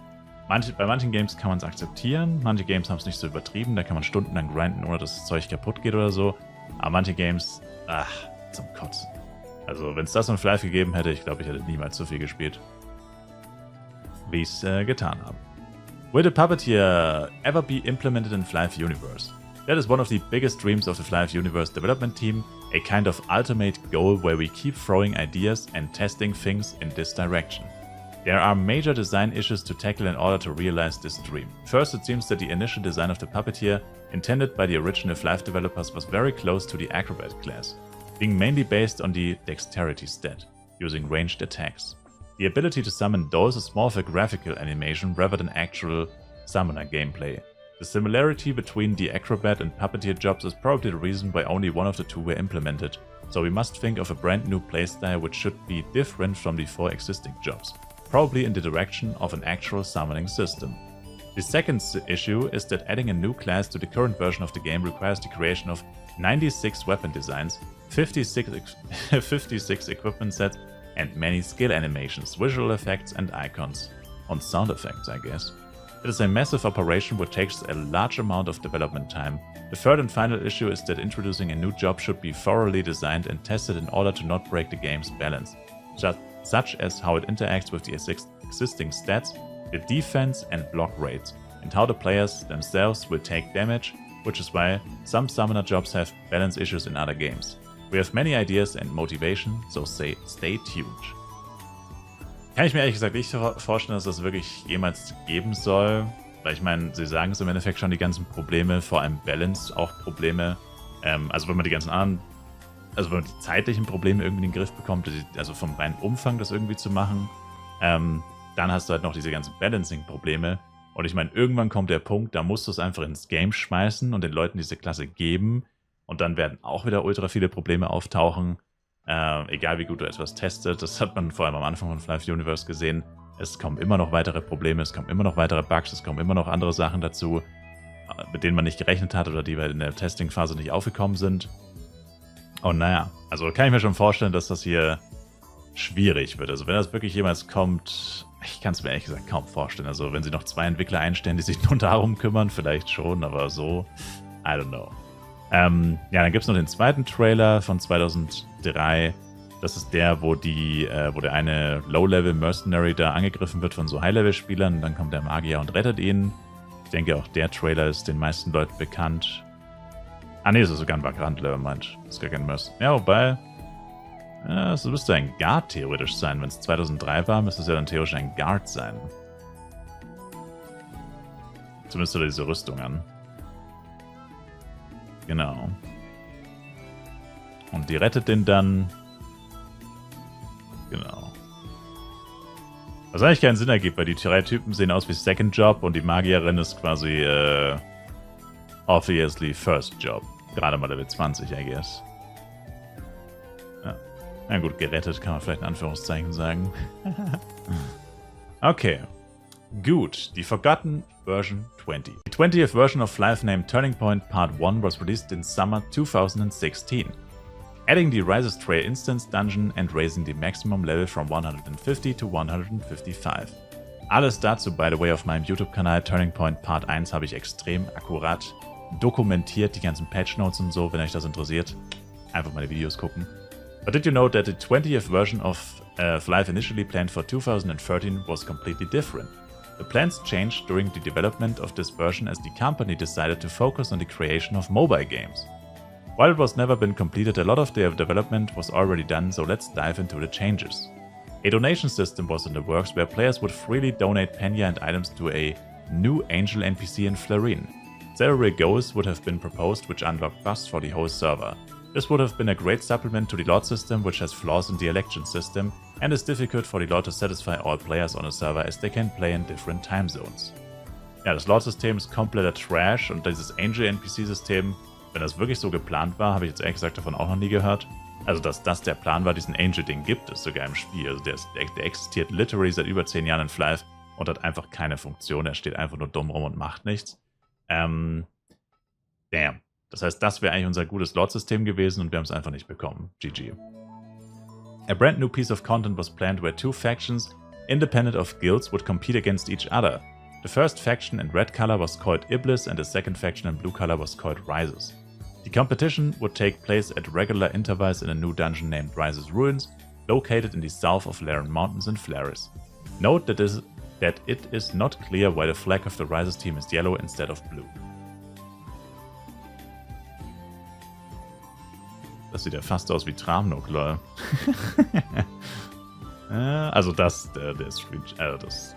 Bei manchen Games kann man es akzeptieren, manche Games haben es nicht so übertrieben, da kann man stundenlang grinden, ohne dass das Zeug kaputt geht oder so. Aber manche Games, zum Kotzen. Also, wenn es das in Flive gegeben hätte, ich glaube, ich hätte niemals so viel gespielt, wie ich es getan habe. Will the Puppeteer ever be implemented in Flive Universe? That is one of the biggest dreams of the Flive Universe development team, a kind of ultimate goal where we keep throwing ideas and testing things in this direction. There are major design issues to tackle in order to realize this dream. First, it seems that the initial design of the Puppeteer, intended by the original Flive developers, was very close to the Acrobat class, being mainly based on the Dexterity stat, using ranged attacks. The ability to summon dolls is more of a graphical animation rather than actual summoner gameplay. The similarity between the Acrobat and Puppeteer jobs is probably the reason why only one of the two were implemented, so we must think of a brand new playstyle which should be different from the 4 existing jobs, probably in the direction of an actual summoning system. The second issue is that adding a new class to the current version of the game requires the creation of 96 weapon designs, 56 equipment sets, and many skill animations, visual effects and icons. On sound effects, I guess. It is a massive operation which takes a large amount of development time. The third and final issue is that introducing a new job should be thoroughly designed and tested in order to not break the game's balance, such as how it interacts with the existing stats, the defense and block rates, and how the players themselves will take damage, which is why some summoner jobs have balance issues in other games. We have many ideas and motivation, so stay tuned. Kann ich mir ehrlich gesagt nicht vorstellen, dass das wirklich jemals geben soll, weil ich meine, sie sagen es im Endeffekt schon, die ganzen Probleme, vor allem Balance auch Probleme, also wenn man die ganzen anderen, also wenn man die zeitlichen Probleme irgendwie in den Griff bekommt, also vom reinen Umfang das irgendwie zu machen, dann hast du halt noch diese ganzen Balancing-Probleme. Und ich meine, irgendwann kommt der Punkt, da musst du es einfach ins Game schmeißen und den Leuten diese Klasse geben. Und dann werden auch wieder ultra viele Probleme auftauchen. Egal wie gut du etwas testet. Das hat man vor allem am Anfang von Flive Universe gesehen. Es kommen immer noch weitere Probleme, es kommen immer noch weitere Bugs, es kommen immer noch andere Sachen dazu, mit denen man nicht gerechnet hat oder die in der Testing-Phase nicht aufgekommen sind. Und naja, also kann ich mir schon vorstellen, dass das hier schwierig wird. Also wenn das wirklich jemals kommt, ich kann es mir ehrlich gesagt kaum vorstellen. Also wenn sie noch 2 Entwickler einstellen, die sich nur darum kümmern, vielleicht schon, aber so, I don't know. Ja, dann gibt es noch den zweiten Trailer von 2003. Das ist der, wo der eine Low-Level-Mercenary da angegriffen wird von so High-Level-Spielern. Dann kommt der Magier und rettet ihn. Ich denke, auch der Trailer ist den meisten Leuten bekannt. Ah ne, es ist sogar ein Vagrant-Level, meint. Das ist gar kein Mercenary. Ja, wobei, es müsste ein Guard theoretisch sein. Wenn es 2003 war, müsste es ja dann theoretisch ein Guard sein. Zumindest oder diese Rüstung an. Genau. Und die rettet den dann. Genau. Was eigentlich keinen Sinn ergibt, weil die 3 Typen sehen aus wie Second Job und die Magierin ist quasi obviously First Job. Gerade mal Level 20, I guess. Ja. Na gut, gerettet kann man vielleicht in Anführungszeichen sagen. Okay. Good. The Forgotten Version 20. The 20th version of Life named Turning Point Part 1 was released in summer 2016. Adding the Rises Trail Instance Dungeon and raising the maximum level from 150 to 155. Alles dazu, by the way, auf meinem YouTube-Kanal Turning Point Part 1 habe ich extrem akkurat dokumentiert, die ganzen Patch Notes und so, wenn euch das interessiert. Einfach meine Videos gucken. But did you know that the 20th version of Life initially planned for 2013 was completely different? The plans changed during the development of this version as the company decided to focus on the creation of mobile games. While it was never been completed, a lot of their development was already done, so let's dive into the changes. A donation system was in the works where players would freely donate Penya and items to a new Angel NPC in Florine. Several goals would have been proposed which unlocked buffs for the whole server. This would have been a great supplement to the Lord system, which has flaws in the election system and is difficult for the Lord to satisfy all players on a server as they can play in different time zones. Ja, das Lord-System ist kompletter Trash und dieses Angel-NPC-System, wenn das wirklich so geplant war, habe ich jetzt ehrlich gesagt davon auch noch nie gehört. Also, dass das der Plan war, diesen Angel-Ding gibt es sogar im Spiel. Also, der existiert literally seit über 10 Jahren in Flive und hat einfach keine Funktion. Er steht einfach nur dumm rum und macht nichts. Damn. Das heißt, das wäre eigentlich unser gutes Lord-System gewesen und wir haben es einfach nicht bekommen. GG. A brand new piece of content was planned where 2 factions, independent of guilds, would compete against each other. The first faction in red color was called Iblis and the second faction in blue color was called Rises. The competition would take place at regular intervals in a new dungeon named Rises Ruins, located in the south of Laren Mountains in Flaris. Note that it is not clear why the flag of the Rises team is yellow instead of blue. Das sieht ja fast aus wie Tramnok, lol. Also das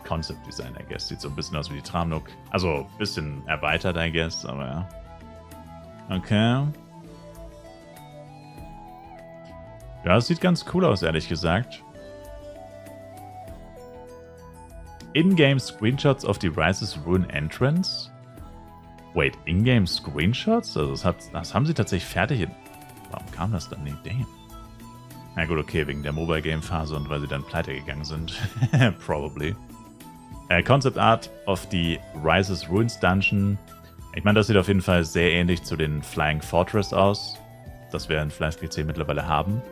Concept Design, I guess, sieht so ein bisschen aus wie die Tramnok. Also ein bisschen erweitert, I guess, aber ja. Okay. Ja, es sieht ganz cool aus, ehrlich gesagt. In-game Screenshots of the Rises Ruin Entrance? Wait, in-game Screenshots? Also das haben sie tatsächlich fertig. Warum kam das dann nicht? Damn. Na gut, okay, wegen der Mobile Game Phase und weil sie dann pleite gegangen sind. Probably. Concept Art of the Rises Ruins Dungeon. Ich meine, das sieht auf jeden Fall sehr ähnlich zu den Flying Fortress aus, das wir in Flive PC mittlerweile haben.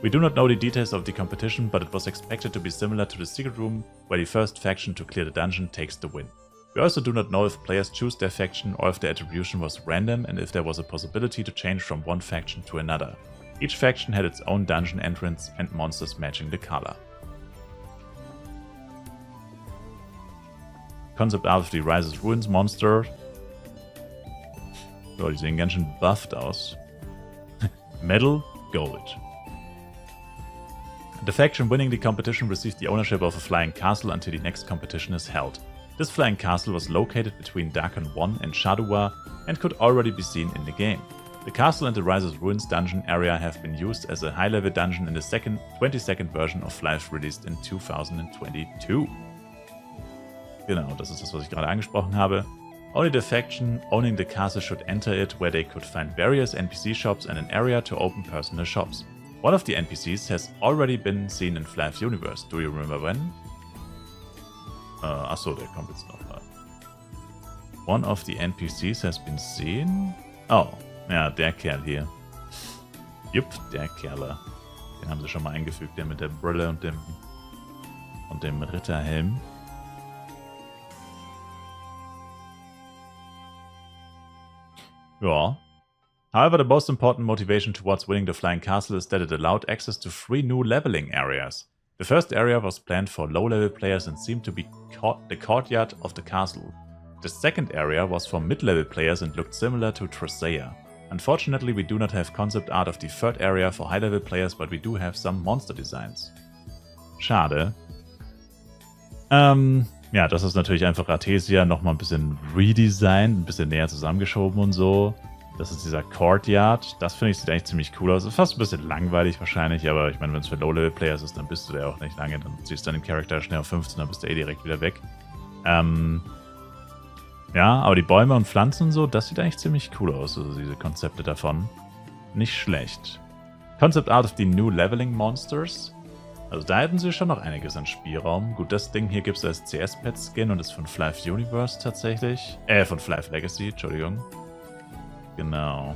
We do not know the details of the competition, but it was expected to be similar to the secret room, where the first faction to clear the dungeon takes the win. We also do not know if players choose their faction or if their attribution was random and if there was a possibility to change from one faction to another. Each faction had its own dungeon entrance and monsters matching the color. Concept Art of the Rises Ruins Monster. Oh, die sehen ganz schön buffed aus. Metal Gold. The faction winning the competition received the ownership of a flying castle until the next competition is held. This flying castle was located between Darkon 1 and Shadowwa and could already be seen in the game. The castle and the Rises Ruins dungeon area have been used as a high-level dungeon in the 22nd version of Flive released in 2022. Genau, das ist das, was ich gerade angesprochen habe. Only the faction owning the castle should enter it, where they could find various NPC shops and an area to open personal shops. One of the NPCs has already been seen in Flive Universe. Do you remember when? Achso, der kommt jetzt nochmal. One of the NPCs has been seen? Oh, ja, der Kerl hier. Jupp, der Kerl. Den haben sie schon mal eingefügt, der mit der Brille und dem Ritterhelm. Ja. However, the most important motivation towards winning the Flying Castle is that it allowed access to 3 new leveling areas. The first area was planned for low-level players and seemed to be the courtyard of the castle. The second area was for mid-level players and looked similar to Trasea. Unfortunately, we do not have concept art of the third area for high-level players, but we do have some monster designs. Schade. Ja, das ist natürlich einfach Artesia nochmal ein bisschen redesigned, ein bisschen näher zusammengeschoben und so. Das ist dieser Courtyard. Das finde ich sieht eigentlich ziemlich cool aus. Ist fast ein bisschen langweilig wahrscheinlich, aber ich meine, wenn es für Low-Level-Players ist, dann bist du da auch nicht lange. Dann ziehst du deinen Charakter schnell auf 15, dann bist du direkt wieder weg. Ja, aber die Bäume und Pflanzen und so, das sieht eigentlich ziemlich cool aus, also diese Konzepte davon. Nicht schlecht. Concept Art of the New Leveling Monsters. Also da hätten sie schon noch einiges an Spielraum. Gut, das Ding hier gibt es als CS-Pet-Skin und ist von Flive Universe tatsächlich. Von Flive Legacy, Entschuldigung. Genau.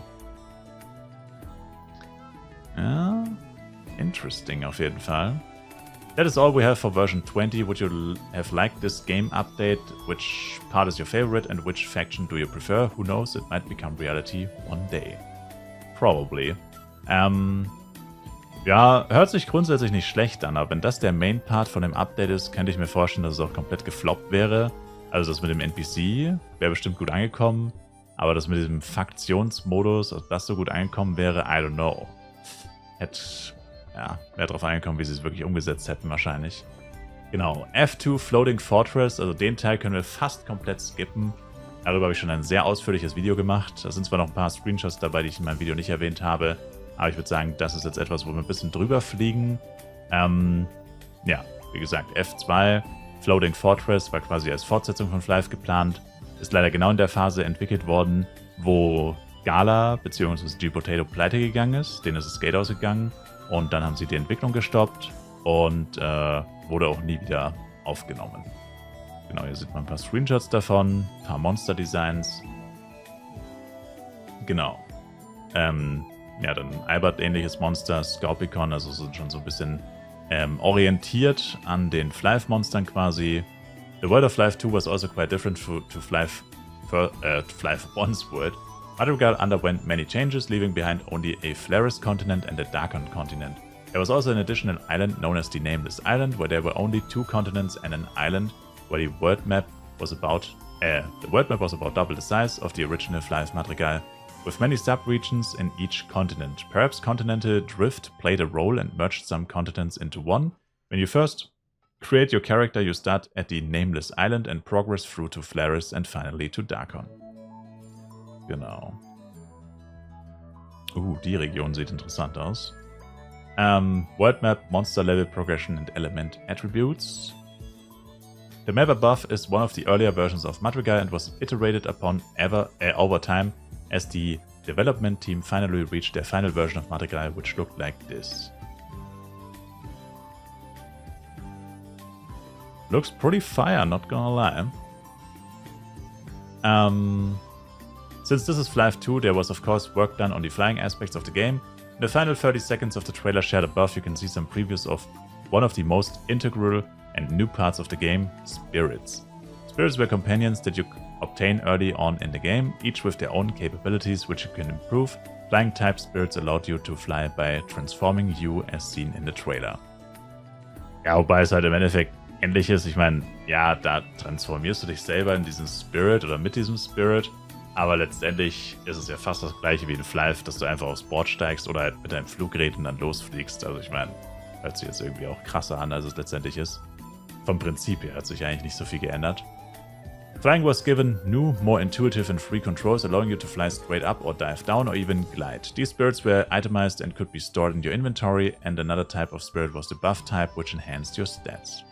Ja, interesting auf jeden Fall. That is all we have for version 20. Would you have liked this game update? Which part is your favorite and which faction do you prefer? Who knows, it might become reality one day. Probably. Ja, hört sich grundsätzlich nicht schlecht an, aber wenn das der Main-Part von dem Update ist, könnte ich mir vorstellen, dass es auch komplett gefloppt wäre. Also das mit dem NPC wäre bestimmt gut angekommen, aber das mit diesem Faktionsmodus, ob das so gut angekommen wäre, I don't know. Wäre drauf angekommen, wie sie es wirklich umgesetzt hätten wahrscheinlich. Genau, F2 Floating Fortress, also den Teil können wir fast komplett skippen. Darüber habe ich schon ein sehr ausführliches Video gemacht. Da sind zwar noch ein paar Screenshots dabei, die ich in meinem Video nicht erwähnt habe, aber ich würde sagen, das ist jetzt etwas, wo wir ein bisschen drüber fliegen. Ja, wie gesagt, F2 Floating Fortress war quasi als Fortsetzung von Flive geplant. Ist leider genau in der Phase entwickelt worden, wo Gala bzw. G-Potato pleite gegangen ist. Denen ist das Geld ausgegangen. Und dann haben sie die Entwicklung gestoppt und wurde auch nie wieder aufgenommen. Genau, hier sieht man ein paar Screenshots davon, ein paar Monster-Designs. Genau. Ja, dann Albert-ähnliches Monster, Scorpicon, also sind schon so ein bisschen orientiert an den Flive-Monstern quasi. The world of Flive 2 was also quite different to Flive 1's world. Madrigal underwent many changes, leaving behind only a Flaris continent and a Darkon continent. There was also an additional island known as the Nameless Island, where there were only 2 continents and an island, where the world map was about double the size of the original Flive Madrigal, with many sub-regions in each continent. Perhaps continental drift played a role and merged some continents into one. When you first create your character, you start at the Nameless Island and progress through to Flaris and finally to Darkon. Genau. Die Region sieht interessant aus. World Map, Monster Level Progression and Element Attributes. The map above is one of the earlier versions of Madrigal and was iterated upon over time as the development team finally reached their final version of Madrigal, which looked like this. Looks pretty fire, not gonna lie. Since this is Flive 2, there was of course work done on the flying aspects of the game. In the final 30 seconds of the trailer shared above, you can see some previews of one of the most integral and new parts of the game, Spirits. Spirits were companions that you obtain early on in the game, each with their own capabilities which you can improve. Flying type Spirits allowed you to fly by transforming you as seen in the trailer. Ja, wobei es halt im Endeffekt ähnlich ist. Ich meine, ja, da transformierst du dich selber in diesen Spirit oder mit diesem Spirit. Aber letztendlich ist es ja fast das gleiche wie in Flive, dass du einfach aufs Board steigst oder halt mit deinem Fluggerät und dann losfliegst. Also ich meine, hört sich jetzt irgendwie auch krasser an, als es letztendlich ist. Vom Prinzip her hat sich eigentlich nicht so viel geändert. Flying was given new, more intuitive and free controls, allowing you to fly straight up or dive down or even glide. These spirits were itemized and could be stored in your inventory, and another type of spirit was the buff type, which enhanced your stats.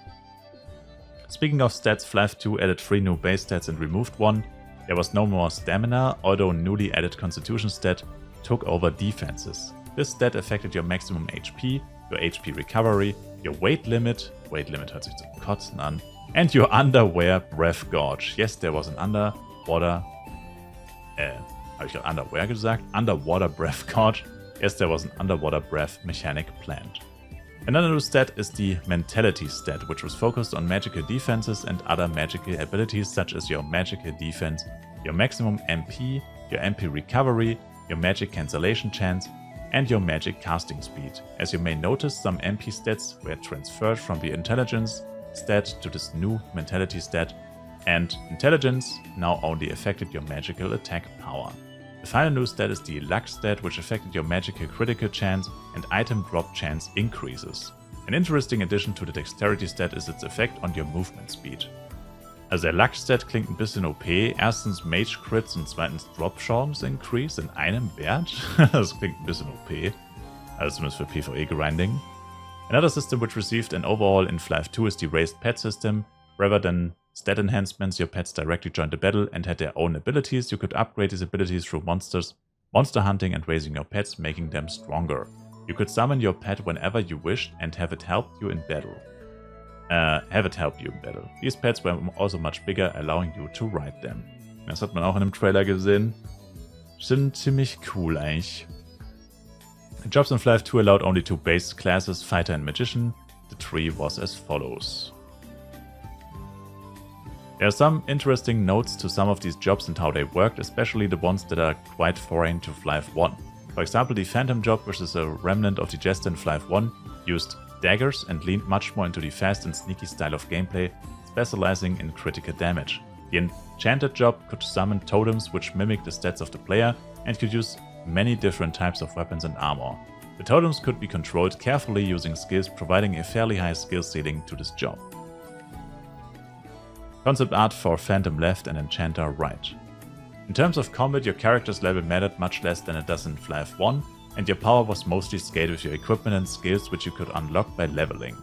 Speaking of stats, Flive 2 added 3 new base stats and removed one. There was no more stamina, although newly added constitution stat took over defenses. This stat affected your maximum HP, your HP recovery, your weight limit hört sich zum Kotzen an, and your underwear breath gauge. Yes, there was an underwater, habe ich gerade underwear gesagt? Underwater breath gauge. Yes, there was an underwater breath mechanic planned. Another new stat is the mentality stat, which was focused on magical defenses and other magical abilities such as your magical defense, your maximum MP, your MP recovery, your magic cancellation chance, and your magic casting speed. As you may notice, some MP stats were transferred from the intelligence stat to this new mentality stat, and intelligence now only affected your magical attack power. The final new stat is the luck stat, which affected your magical critical chance and item drop chance increases. An interesting addition to the dexterity stat is its effect on your movement speed. Also der Luck-Stat klingt ein bisschen OP. Erstens Mage Crits und zweitens Drop Charms Increase in einem Wert. Das klingt ein bisschen OP. Also zumindest für PvE-Grinding. Another system which received an overhaul in FLiVE 2 is the Raised Pet System. Rather than stat enhancements, your pets directly joined the battle and had their own abilities. You could upgrade these abilities through monster hunting and raising your pets, making them stronger. You could summon your pet whenever you wished and have it help you in battle. These pets were also much bigger, allowing you to ride them. Das hat man auch in einem Trailer gesehen. Sind ziemlich cool eigentlich. The jobs in FLiVE 2 allowed only 2 base classes, Fighter and Magician. The tree was as follows. There are some interesting notes to some of these jobs and how they worked, especially the ones that are quite foreign to FLiVE 1. For example, the Phantom job, which is a remnant of the Jester in FLiVE 1, used daggers and leaned much more into the fast and sneaky style of gameplay, specializing in critical damage. The Enchanted job could summon totems which mimic the stats of the player and could use many different types of weapons and armor. The totems could be controlled carefully using skills, providing a fairly high skill ceiling to this job. Concept art for Phantom left and Enchanter right. In terms of combat, your character's level mattered much less than it does in FLiVE 1, and your power was mostly scaled with your equipment and skills which you could unlock by leveling.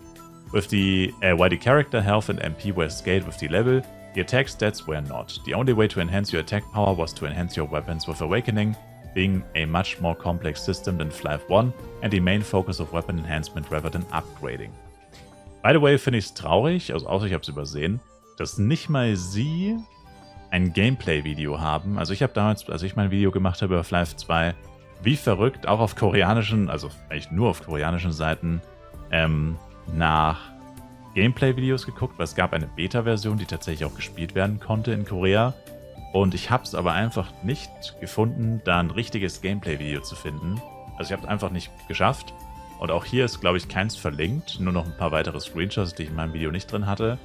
While the character health and MP were scaled with the level, the attack stats were not. The only way to enhance your attack power was to enhance your weapons with Awakening, being a much more complex system than FLiVE 1 and the main focus of weapon enhancement rather than upgrading. By the way, finde ich es traurig, also außer ich habe es übersehen, dass nicht mal sie ein Gameplay-Video haben. Also ich habe damals, als ich mein Video gemacht habe über FLiVE 2, wie verrückt, auch auf koreanischen, also eigentlich nur auf koreanischen Seiten, nach Gameplay-Videos geguckt, weil es gab eine Beta-Version, die tatsächlich auch gespielt werden konnte in Korea. Und ich habe es aber einfach nicht gefunden, da ein richtiges Gameplay-Video zu finden. Also ich habe es einfach nicht geschafft. Und auch hier ist, glaube ich, keins verlinkt. Nur noch ein paar weitere Screenshots, die ich in meinem Video nicht drin hatte.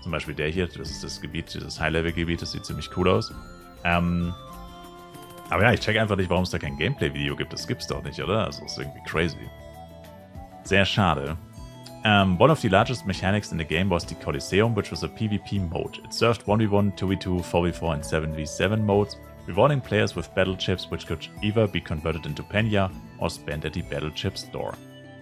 Zum Beispiel der hier, das ist das Gebiet, dieses High-Level-Gebiet, das sieht ziemlich cool aus. Aber ja, ich check einfach nicht, warum es da kein Gameplay-Video gibt. Das gibt's doch nicht, oder? Also das ist irgendwie crazy. Sehr schade. One of the largest mechanics in the game was the Coliseum, which was a PvP mode. It served 1v1, 2v2, 4v4 and 7v7 modes, rewarding players with battle chips which could either be converted into Penya or spent at the battle chip store.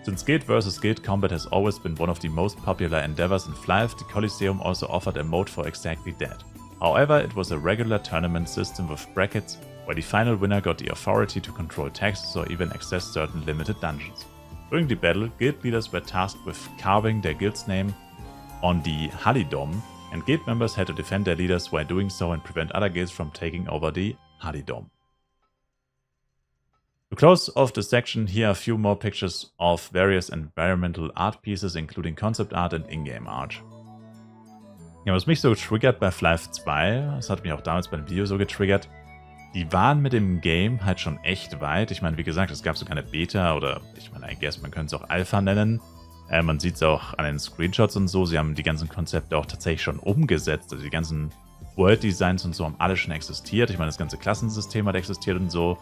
Since guild versus guild combat has always been one of the most popular endeavors in FLiVE, the Coliseum also offered a mode for exactly that. However, it was a regular tournament system with brackets, where the final winner got the authority to control taxes or even access certain limited dungeons. During the battle, guild leaders were tasked with carving their guild's name on the Halidom, and guild members had to defend their leaders while doing so and prevent other guilds from taking over the Halidom. To close off this section, here are a few more pictures of various environmental art pieces, including concept art and in-game art. Ja, was mich so triggert bei FLiVE 2, das hat mich auch damals beim Video so getriggert, die waren mit dem Game halt schon echt weit. Ich meine, wie gesagt, es gab sogar eine Beta oder, ich meine, I guess, man könnte es auch Alpha nennen. Man sieht es auch an den Screenshots und so. Sie haben die ganzen Konzepte auch tatsächlich schon umgesetzt. Also die ganzen World Designs und so haben alle schon existiert. Ich meine, das ganze Klassensystem hat existiert und so.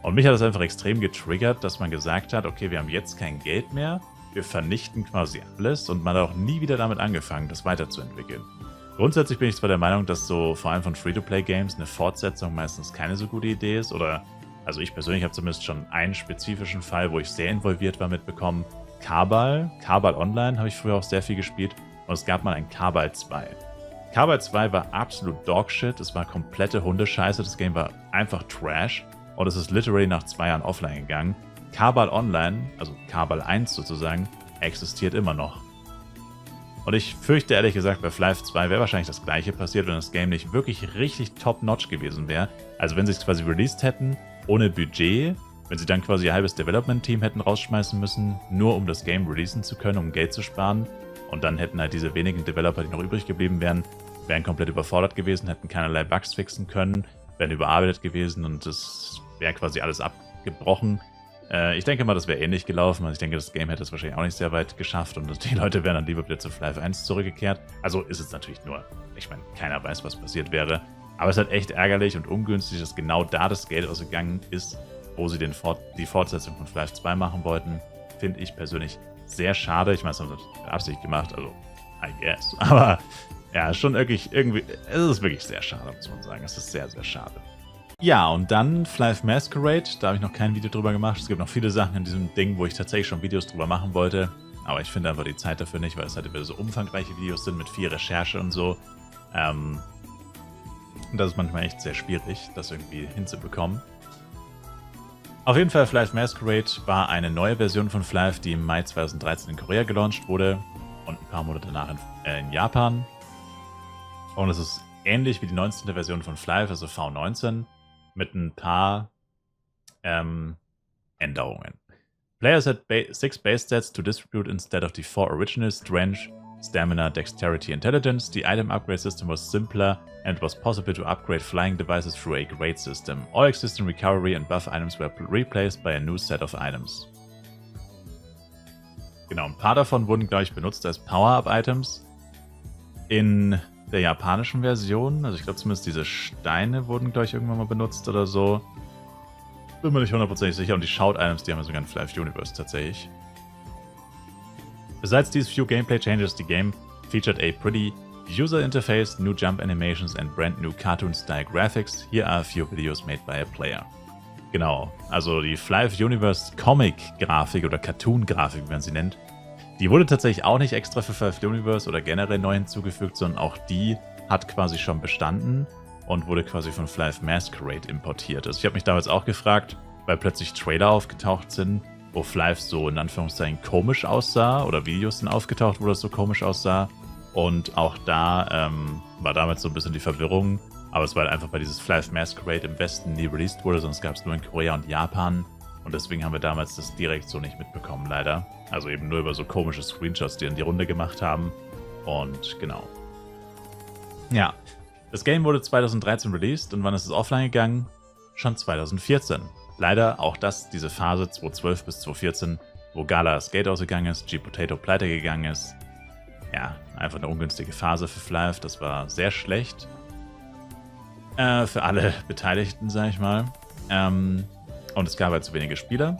Und mich hat das einfach extrem getriggert, dass man gesagt hat, okay, wir haben jetzt kein Geld mehr. Wir vernichten quasi alles und man hat auch nie wieder damit angefangen, das weiterzuentwickeln. Grundsätzlich bin ich zwar der Meinung, dass so vor allem von Free-to-Play-Games eine Fortsetzung meistens keine so gute Idee ist. Oder, also ich persönlich habe zumindest schon einen spezifischen Fall, wo ich sehr involviert war, mitbekommen. Kabal Online habe ich früher auch sehr viel gespielt. Und es gab mal ein Kabal 2. Kabal 2 war absolut Dogshit. Es war komplette Hundescheiße. Das Game war einfach Trash. Und es ist literally nach 2 Jahren offline gegangen. Kabal Online, also Kabal 1 sozusagen, existiert immer noch. Und ich fürchte ehrlich gesagt, bei FLiVE 2 wäre wahrscheinlich das gleiche passiert, wenn das Game nicht wirklich richtig top-notch gewesen wäre. Also wenn sie es quasi released hätten, ohne Budget, wenn sie dann quasi ihr halbes Development-Team hätten rausschmeißen müssen, nur um das Game releasen zu können, um Geld zu sparen. Und dann hätten halt diese wenigen Developer, die noch übrig geblieben wären, wären komplett überfordert gewesen, hätten keinerlei Bugs fixen können, wären überarbeitet gewesen und es wäre quasi alles abgebrochen. Ich denke mal, das wäre ähnlich gelaufen. Also ich denke, das Game hätte es wahrscheinlich auch nicht sehr weit geschafft und die Leute wären dann lieber wieder zu FLiVE 1 zurückgekehrt. Also ist es natürlich nur, ich meine, keiner weiß, was passiert wäre. Aber es ist halt echt ärgerlich und ungünstig, dass genau da das Geld ausgegangen ist, wo sie die Fortsetzung von FLiVE 2 machen wollten. Finde ich persönlich sehr schade. Ich meine, das haben sie mit Absicht gemacht, also I guess. Aber Ja, schon irgendwie, es ist wirklich sehr schade, muss man sagen. Es ist sehr, sehr schade. Ja, und dann Flive Masquerade, da habe ich noch kein Video drüber gemacht. Es gibt noch viele Sachen in diesem Ding, wo ich tatsächlich schon Videos drüber machen wollte. Aber ich finde einfach die Zeit dafür nicht, weil es halt wieder so umfangreiche Videos sind mit viel Recherche und so. Und das ist manchmal echt sehr schwierig, das irgendwie hinzubekommen. Auf jeden Fall, Flive Masquerade war eine neue Version von Flive, die im Mai 2013 in Korea gelauncht wurde und ein paar Monate danach in Japan. Und es ist ähnlich wie die 19. Version von Flive, also V19, mit ein paar Änderungen. Players had 6 base stats to distribute instead of the 4 original: Strength, Stamina, Dexterity, Intelligence. The item upgrade system was simpler and it was possible to upgrade flying devices through a grade system. All existing recovery and buff items were replaced by a new set of items. Genau, ein paar davon wurden, glaube ich, benutzt als Power-Up-Items. In der japanischen Version, also ich glaube zumindest diese Steine wurden, glaube ich, irgendwann mal benutzt oder so. Bin mir nicht hundertprozentig sicher. Und die Shout-Items, die haben wir sogar in Flive Universe tatsächlich. Besides these few gameplay changes, the game featured a pretty user interface, new jump animations and brand new cartoon-style graphics. Here are a few videos made by a player. Genau, also die Flive Universe Comic-Grafik oder Cartoon-Grafik, wie man sie nennt, die wurde tatsächlich auch nicht extra für Flive Universe oder generell neu hinzugefügt, sondern auch die hat quasi schon bestanden und wurde quasi von Flive Masquerade importiert. Also ich habe mich damals auch gefragt, weil plötzlich Trailer aufgetaucht sind, wo Flive so in Anführungszeichen komisch aussah oder Videos sind aufgetaucht, wo das so komisch aussah. Und auch da war damals so ein bisschen die Verwirrung, aber es war halt einfach, weil dieses Flive Masquerade im Westen nie released wurde, sonst gab es nur in Korea und Japan. Und deswegen haben wir damals das direkt so nicht mitbekommen, leider. Also eben nur über so komische Screenshots, die dann die Runde gemacht haben. Und genau. Ja, das Game wurde 2013 released und wann ist es offline gegangen? Schon 2014. Leider auch diese Phase 2012 bis 2014, wo Gala das Geld ausgegangen ist, G-Potato pleite gegangen ist. Ja, einfach eine ungünstige Phase für Flive. Das war sehr schlecht. Für alle Beteiligten, sag ich mal. Und es gab halt zu wenige Spieler.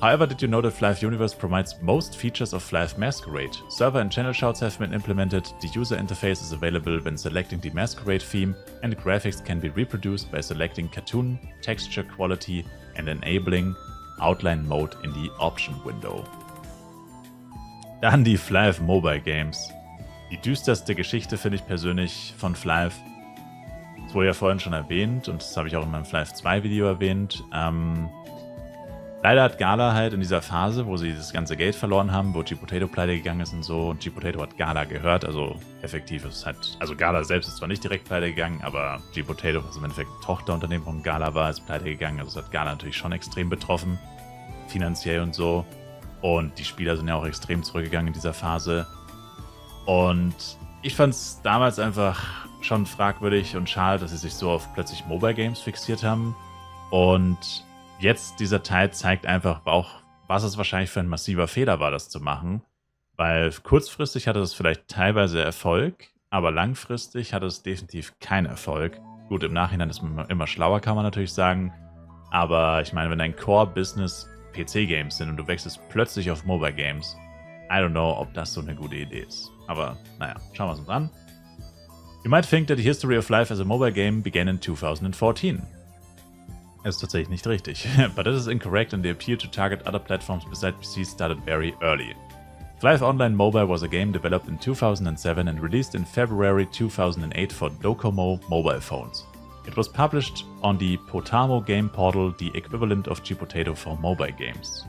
However, did you know that Flive Universe provides most features of Flive Masquerade? Server and channel shouts have been implemented, the user interface is available when selecting the Masquerade theme, and graphics can be reproduced by selecting cartoon, texture quality and enabling Outline Mode in the Option Window. Dann die Flive Mobile Games. Die düsterste Geschichte finde ich persönlich von Flive. Das wurde ja vorhin schon erwähnt und das habe ich auch in meinem Flive 2 Video erwähnt. Leider hat Gala halt in dieser Phase, wo sie das ganze Geld verloren haben, wo G-Potato pleite gegangen ist und so, und G-Potato hat Gala gehört, also effektiv ist halt, also Gala selbst ist zwar nicht direkt pleite gegangen, aber G-Potato, was im Endeffekt ein Tochterunternehmen von Gala war, ist pleite gegangen, also das hat Gala natürlich schon extrem betroffen, finanziell und so, und die Spieler sind ja auch extrem zurückgegangen in dieser Phase, und ich fand es damals einfach schon fragwürdig und schade, dass sie sich so auf plötzlich Mobile Games fixiert haben, und jetzt, dieser Teil zeigt einfach auch, was es wahrscheinlich für ein massiver Fehler war, das zu machen. Weil kurzfristig hatte es vielleicht teilweise Erfolg, aber langfristig hatte es definitiv keinen Erfolg. Gut, im Nachhinein ist man immer schlauer, kann man natürlich sagen. Aber ich meine, wenn dein Core-Business PC-Games sind und du wechselst plötzlich auf Mobile Games, I don't know, ob das so eine gute Idee ist. Aber naja, schauen wir es uns an. You might think that the history of life as a mobile game began in 2014. Ist tatsächlich nicht richtig. But it is incorrect and the appeal to target other platforms besides PC started very early. Flive Online Mobile was a game developed in 2007 and released in February 2008 for Docomo mobile phones. It was published on the Potamo game portal, the equivalent of G-Potato for mobile games.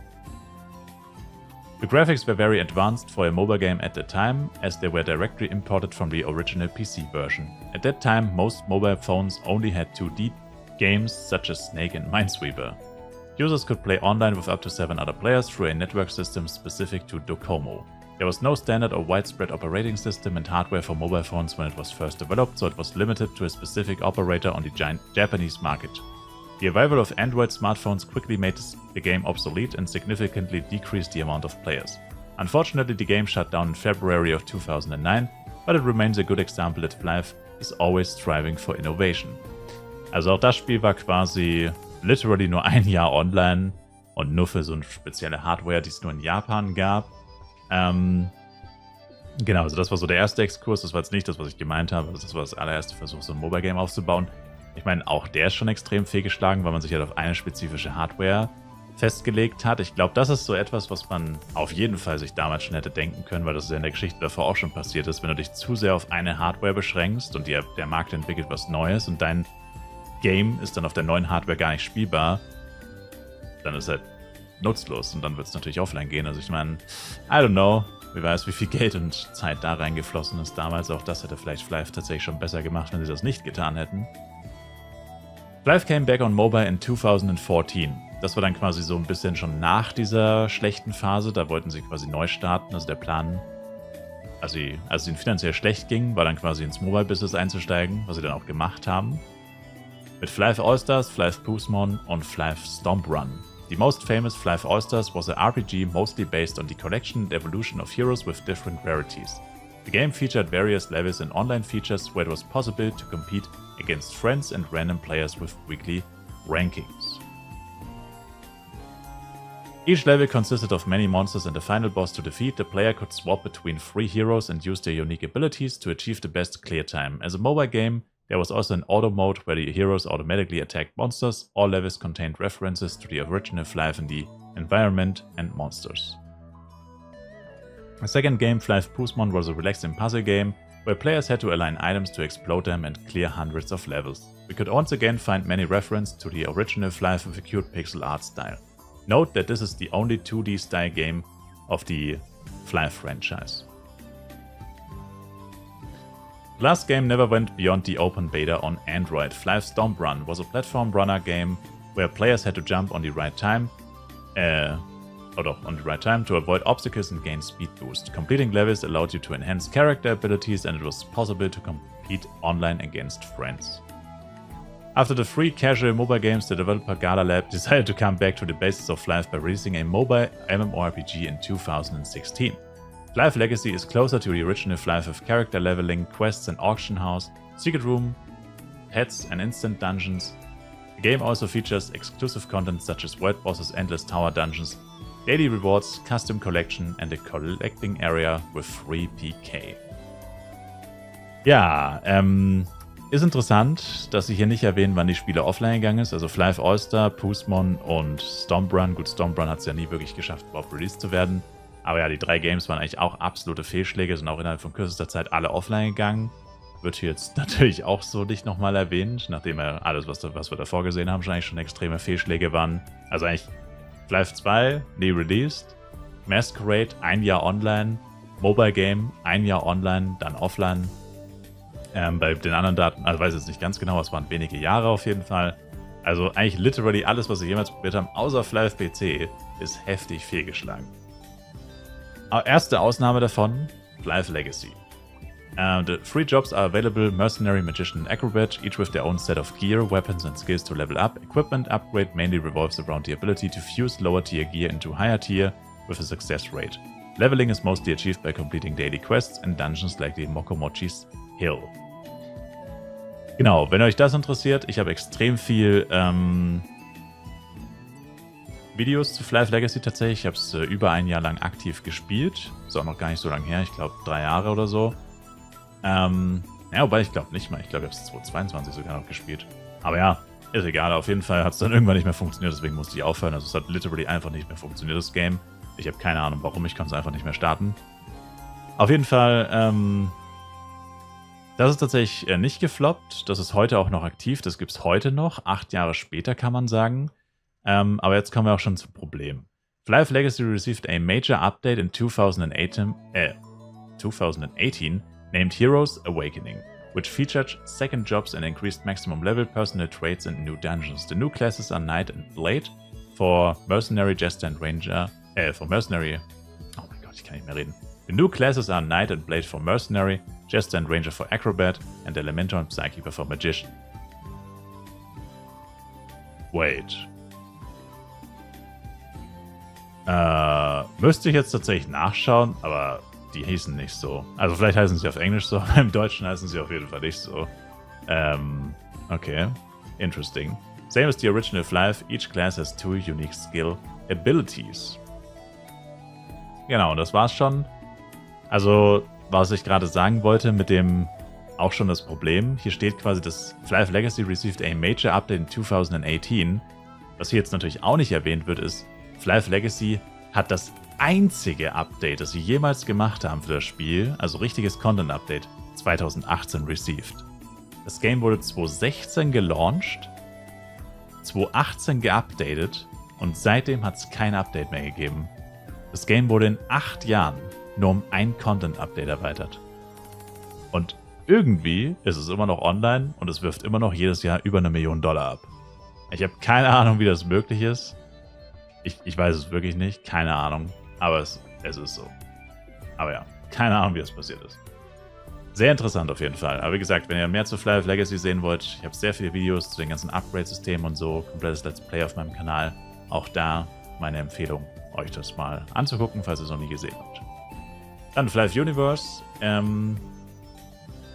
The graphics were very advanced for a mobile game at the time, as they were directly imported from the original PC version. At that time, most mobile phones only had 2D games such as Snake and Minesweeper. Users could play online with up to 7 other players through a network system specific to Docomo. There was no standard or widespread operating system and hardware for mobile phones when it was first developed, so it was limited to a specific operator on the Japanese market. The arrival of Android smartphones quickly made the game obsolete and significantly decreased the amount of players. Unfortunately, the game shut down in February of 2009, but it remains a good example that Flive is always striving for innovation. Also auch das Spiel war quasi literally nur ein Jahr online und nur für so eine spezielle Hardware, die es nur in Japan gab. Genau, also das war so der erste Exkurs. Das war jetzt nicht das, was ich gemeint habe. Das war das allererste Versuch, so ein Mobile-Game aufzubauen. Ich meine, auch der ist schon extrem fehlgeschlagen, weil man sich halt auf eine spezifische Hardware festgelegt hat. Ich glaube, das ist so etwas, was man auf jeden Fall sich damals schon hätte denken können, weil das ja in der Geschichte davor auch schon passiert ist. Wenn du dich zu sehr auf eine Hardware beschränkst und der Markt entwickelt was Neues und dein Game ist dann auf der neuen Hardware gar nicht spielbar, dann ist halt nutzlos und dann wird es natürlich offline gehen. Also ich meine, I don't know, wer weiß, wie viel Geld und Zeit da reingeflossen ist damals. Auch das hätte vielleicht Flyve tatsächlich schon besser gemacht, wenn sie das nicht getan hätten. Flyve came back on mobile in 2014. Das war dann quasi so ein bisschen schon nach dieser schlechten Phase. Da wollten sie quasi neu starten. Also der Plan, als es ihnen finanziell schlecht ging, war dann quasi ins Mobile-Business einzusteigen, was sie dann auch gemacht haben. Mit Flyve All-Stars, Flyve Poosmon und Flyve Stomp Run. The most famous Flyve All-Stars was a RPG mostly based on the collection and evolution of heroes with different rarities. The game featured various levels and online features where it was possible to compete against friends and random players with weekly rankings. Each level consisted of many monsters and a final boss to defeat. The player could swap between 3 heroes and use their unique abilities to achieve the best clear time. As a mobile game, there was also an auto mode where the heroes automatically attacked monsters. All levels contained references to the original Flyve in the environment and monsters. The second game, Flyve Poosmon, was a relaxing puzzle game where players had to align items to explode them and clear hundreds of levels. We could once again find many references to the original Flyve with a cute pixel art style. Note that this is the only 2D style game of the Flyve franchise. The last game never went beyond the open beta on Android. Flyve Stomp Run was a platform runner game where players had to jump on the right time to avoid obstacles and gain speed boost. Completing levels allowed you to enhance character abilities and it was possible to compete online against friends. After the free casual mobile games, the developer Gala Lab decided to come back to the basis of Flyve by releasing a mobile MMORPG in 2016. Flyve Legacy is closer to the original Flyve with character leveling, quests and auction house, secret room, pets and instant dungeons. The game also features exclusive content such as world bosses, endless tower dungeons, daily rewards, custom collection and a collecting area with free PK. Ja, ist interessant, dass sie hier nicht erwähnen, wann die Spiele offline gegangen ist. Also Flyve All-Star, Poosmon und Stomp Run. Gut, Stomp Run hat es ja nie wirklich geschafft, überhaupt released zu werden. Aber ja, die 3 Games waren eigentlich auch absolute Fehlschläge, sind auch innerhalb von kürzester Zeit alle offline gegangen. Wird hier jetzt natürlich auch so nicht nochmal erwähnt, nachdem alles, was wir davor gesehen haben, schon extreme Fehlschläge waren. Also eigentlich Flyve 2, nie released. Masquerade, 1 Jahr online. Mobile Game, 1 Jahr online, dann offline. Bei den anderen Daten, also weiß ich jetzt nicht ganz genau, es waren wenige Jahre auf jeden Fall. Also eigentlich literally alles, was sie jemals probiert haben, außer Flyve PC, ist heftig fehlgeschlagen. Erste Ausnahme davon, Flyve Legacy. The 3 jobs are available: Mercenary, Magician and Acrobat, each with their own set of gear, weapons and skills to level up. Equipment upgrade mainly revolves around the ability to fuse lower tier gear into higher tier with a success rate. Leveling is mostly achieved by completing daily quests and dungeons like the Mokomochi's Hill. Genau, wenn euch das interessiert, ich habe extrem viel Videos zu Flyve Legacy tatsächlich. Ich habe es über 1 Jahr lang aktiv gespielt. Ist auch noch gar nicht so lange her, ich glaube 3 Jahre oder so. Ja, wobei ich glaube nicht mal. Ich glaube, ich habe es 2022 sogar noch gespielt. Aber ja, ist egal. Auf jeden Fall hat es dann irgendwann nicht mehr funktioniert, deswegen musste ich aufhören. Also es hat literally einfach nicht mehr funktioniert, das Game. Ich habe keine Ahnung warum, ich kann es einfach nicht mehr starten. Auf jeden Fall, das ist tatsächlich nicht gefloppt. Das ist heute auch noch aktiv. Das gibt es heute noch. 8 Jahre später kann man sagen. Aber jetzt kommen wir auch schon zum Problem. Flyve Legacy received a major update in 2018 named Heroes Awakening, which featured second jobs and increased maximum level, personal traits and new dungeons. The new classes are Knight and Blade for Mercenary, Jester and Ranger. For Mercenary. Oh mein Gott, ich kann nicht mehr reden. The new classes are Knight and Blade for Mercenary, Jester and Ranger for Acrobat, and Elementor and Psykeeper for Magician. Wait. Müsste ich jetzt tatsächlich nachschauen, aber die hießen nicht so. Also vielleicht heißen sie auf Englisch so, aber im Deutschen heißen sie auf jeden Fall nicht so. Okay. Interesting. Same as the original Flyve, each class has 2 unique skill abilities. Genau, das war's schon. Also, was ich gerade sagen wollte, mit dem auch schon das Problem. Hier steht quasi, dass Fly Legacy received a major update in 2018. Was hier jetzt natürlich auch nicht erwähnt wird, ist, Fly Legacy hat das einzige Update, das sie jemals gemacht haben für das Spiel, also richtiges Content-Update, 2018 received. Das Game wurde 2016 gelauncht, 2018 geupdatet und seitdem hat es kein Update mehr gegeben. Das Game wurde in 8 Jahren nur um ein Content-Update erweitert. Und irgendwie ist es immer noch online und es wirft immer noch jedes Jahr über $1 Million ab. Ich habe keine Ahnung, wie das möglich ist. Ich weiß es wirklich nicht, keine Ahnung. Aber es ist so. Aber ja, keine Ahnung, wie das passiert ist. Sehr interessant auf jeden Fall. Aber wie gesagt, wenn ihr mehr zu Fly Legacy sehen wollt, ich habe sehr viele Videos zu den ganzen Upgrade-Systemen und so, komplettes Let's Play auf meinem Kanal. Auch da meine Empfehlung, euch das mal anzugucken, falls ihr es noch nie gesehen habt. Dann Fly Universe.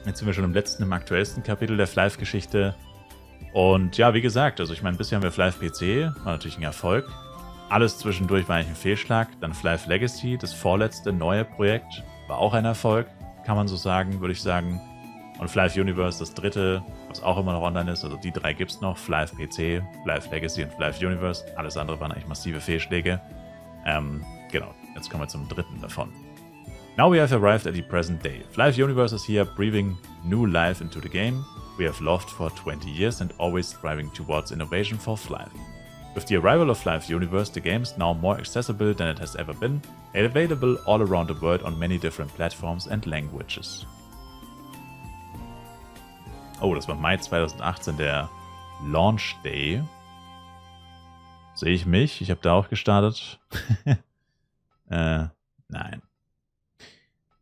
Jetzt sind wir schon im aktuellsten Kapitel der Fly-Geschichte. Und ja, wie gesagt, also ich meine, bisher haben wir Fly PC, war natürlich ein Erfolg. Alles zwischendurch war eigentlich ein Fehlschlag. Dann Fly Legacy, das vorletzte neue Projekt, war auch ein Erfolg, kann man so sagen, würde ich sagen. Und Fly Universe, das dritte, was auch immer noch online ist, also die 3 gibt es noch, Fly PC, Fly Legacy und Fly Universe. Alles andere waren eigentlich massive Fehlschläge. Genau, jetzt kommen wir zum dritten davon. Now we have arrived at the present day. Fly Universe is here breathing new life into the game we have loved for 20 years and always striving towards innovation for Fly. With the arrival of Fly Universe, the game is now more accessible than it has ever been, and available all around the world on many different platforms and languages. Oh, das war Mai 2018, der Launch Day. Sehe ich mich? Ich habe da auch gestartet. Nein.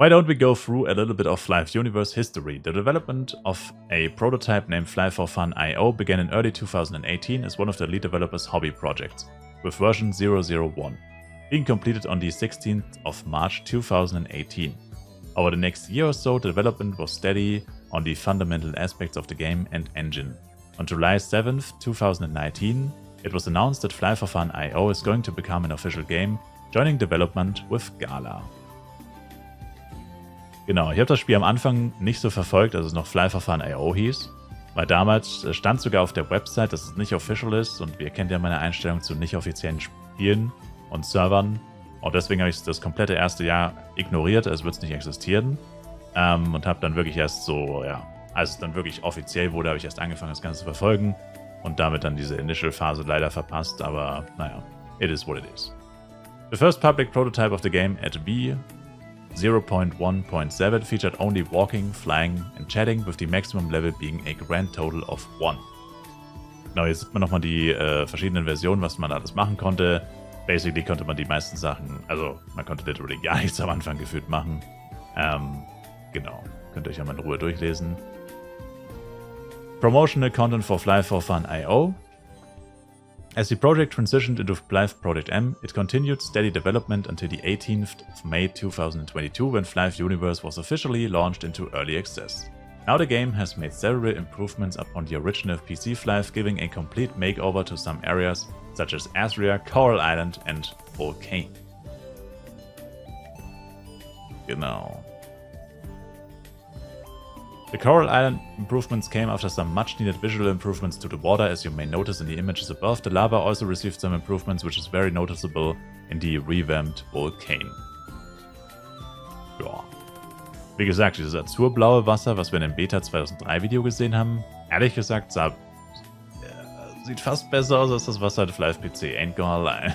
Why don't we go through a little bit of Fly Universe history? The development of a prototype named Fly4Fun.io began in early 2018 as one of the lead developers' hobby projects, with version 001, being completed on the 16th of March 2018. Over the next year or so, the development was steady on the fundamental aspects of the game and engine. On July 7th, 2019, it was announced that Fly4Fun.io is going to become an official game, joining development with Gala. Genau, ich habe das Spiel am Anfang nicht so verfolgt, als es noch Fly4Fun.io hieß, weil damals stand sogar auf der Website, dass es nicht official ist und ihr kennt ja meine Einstellung zu nicht offiziellen Spielen und Servern und deswegen habe ich das komplette erste Jahr ignoriert, als würde es nicht existieren und habe dann wirklich erst so, ja, als es dann wirklich offiziell wurde, habe ich erst angefangen, das Ganze zu verfolgen und damit dann diese Initial-Phase leider verpasst, aber naja, it is what it is. The first public prototype of the game at V 0.1.7 featured only walking, flying and chatting, with the maximum level being a grand total of 1. Genau, hier sieht man nochmal die verschiedenen Versionen, was man alles machen konnte. Basically konnte man die meisten Sachen, also man konnte literally gar nichts am Anfang gefühlt machen. Genau, könnt ihr euch ja mal in Ruhe durchlesen. Promotional content for Fly4Fun.io. As the project transitioned into Fly Project M, it continued steady development until the 18th of May 2022 when Fly Universe was officially launched into early access. Now the game has made several improvements upon the original PC Fly, giving a complete makeover to some areas such as Azria, Coral Island and Volcane. Genau. The Coral Island improvements came after some much-needed visual improvements to the water, as you may notice in the images above. The lava also received some improvements, which is very noticeable in the revamped Volcane. Ja. Wie gesagt, dieses azurblaue Wasser, was wir in dem Beta 2003 Video gesehen haben, ehrlich gesagt, sieht fast besser aus als das Wasser der Fly PC, ain't gonna lie.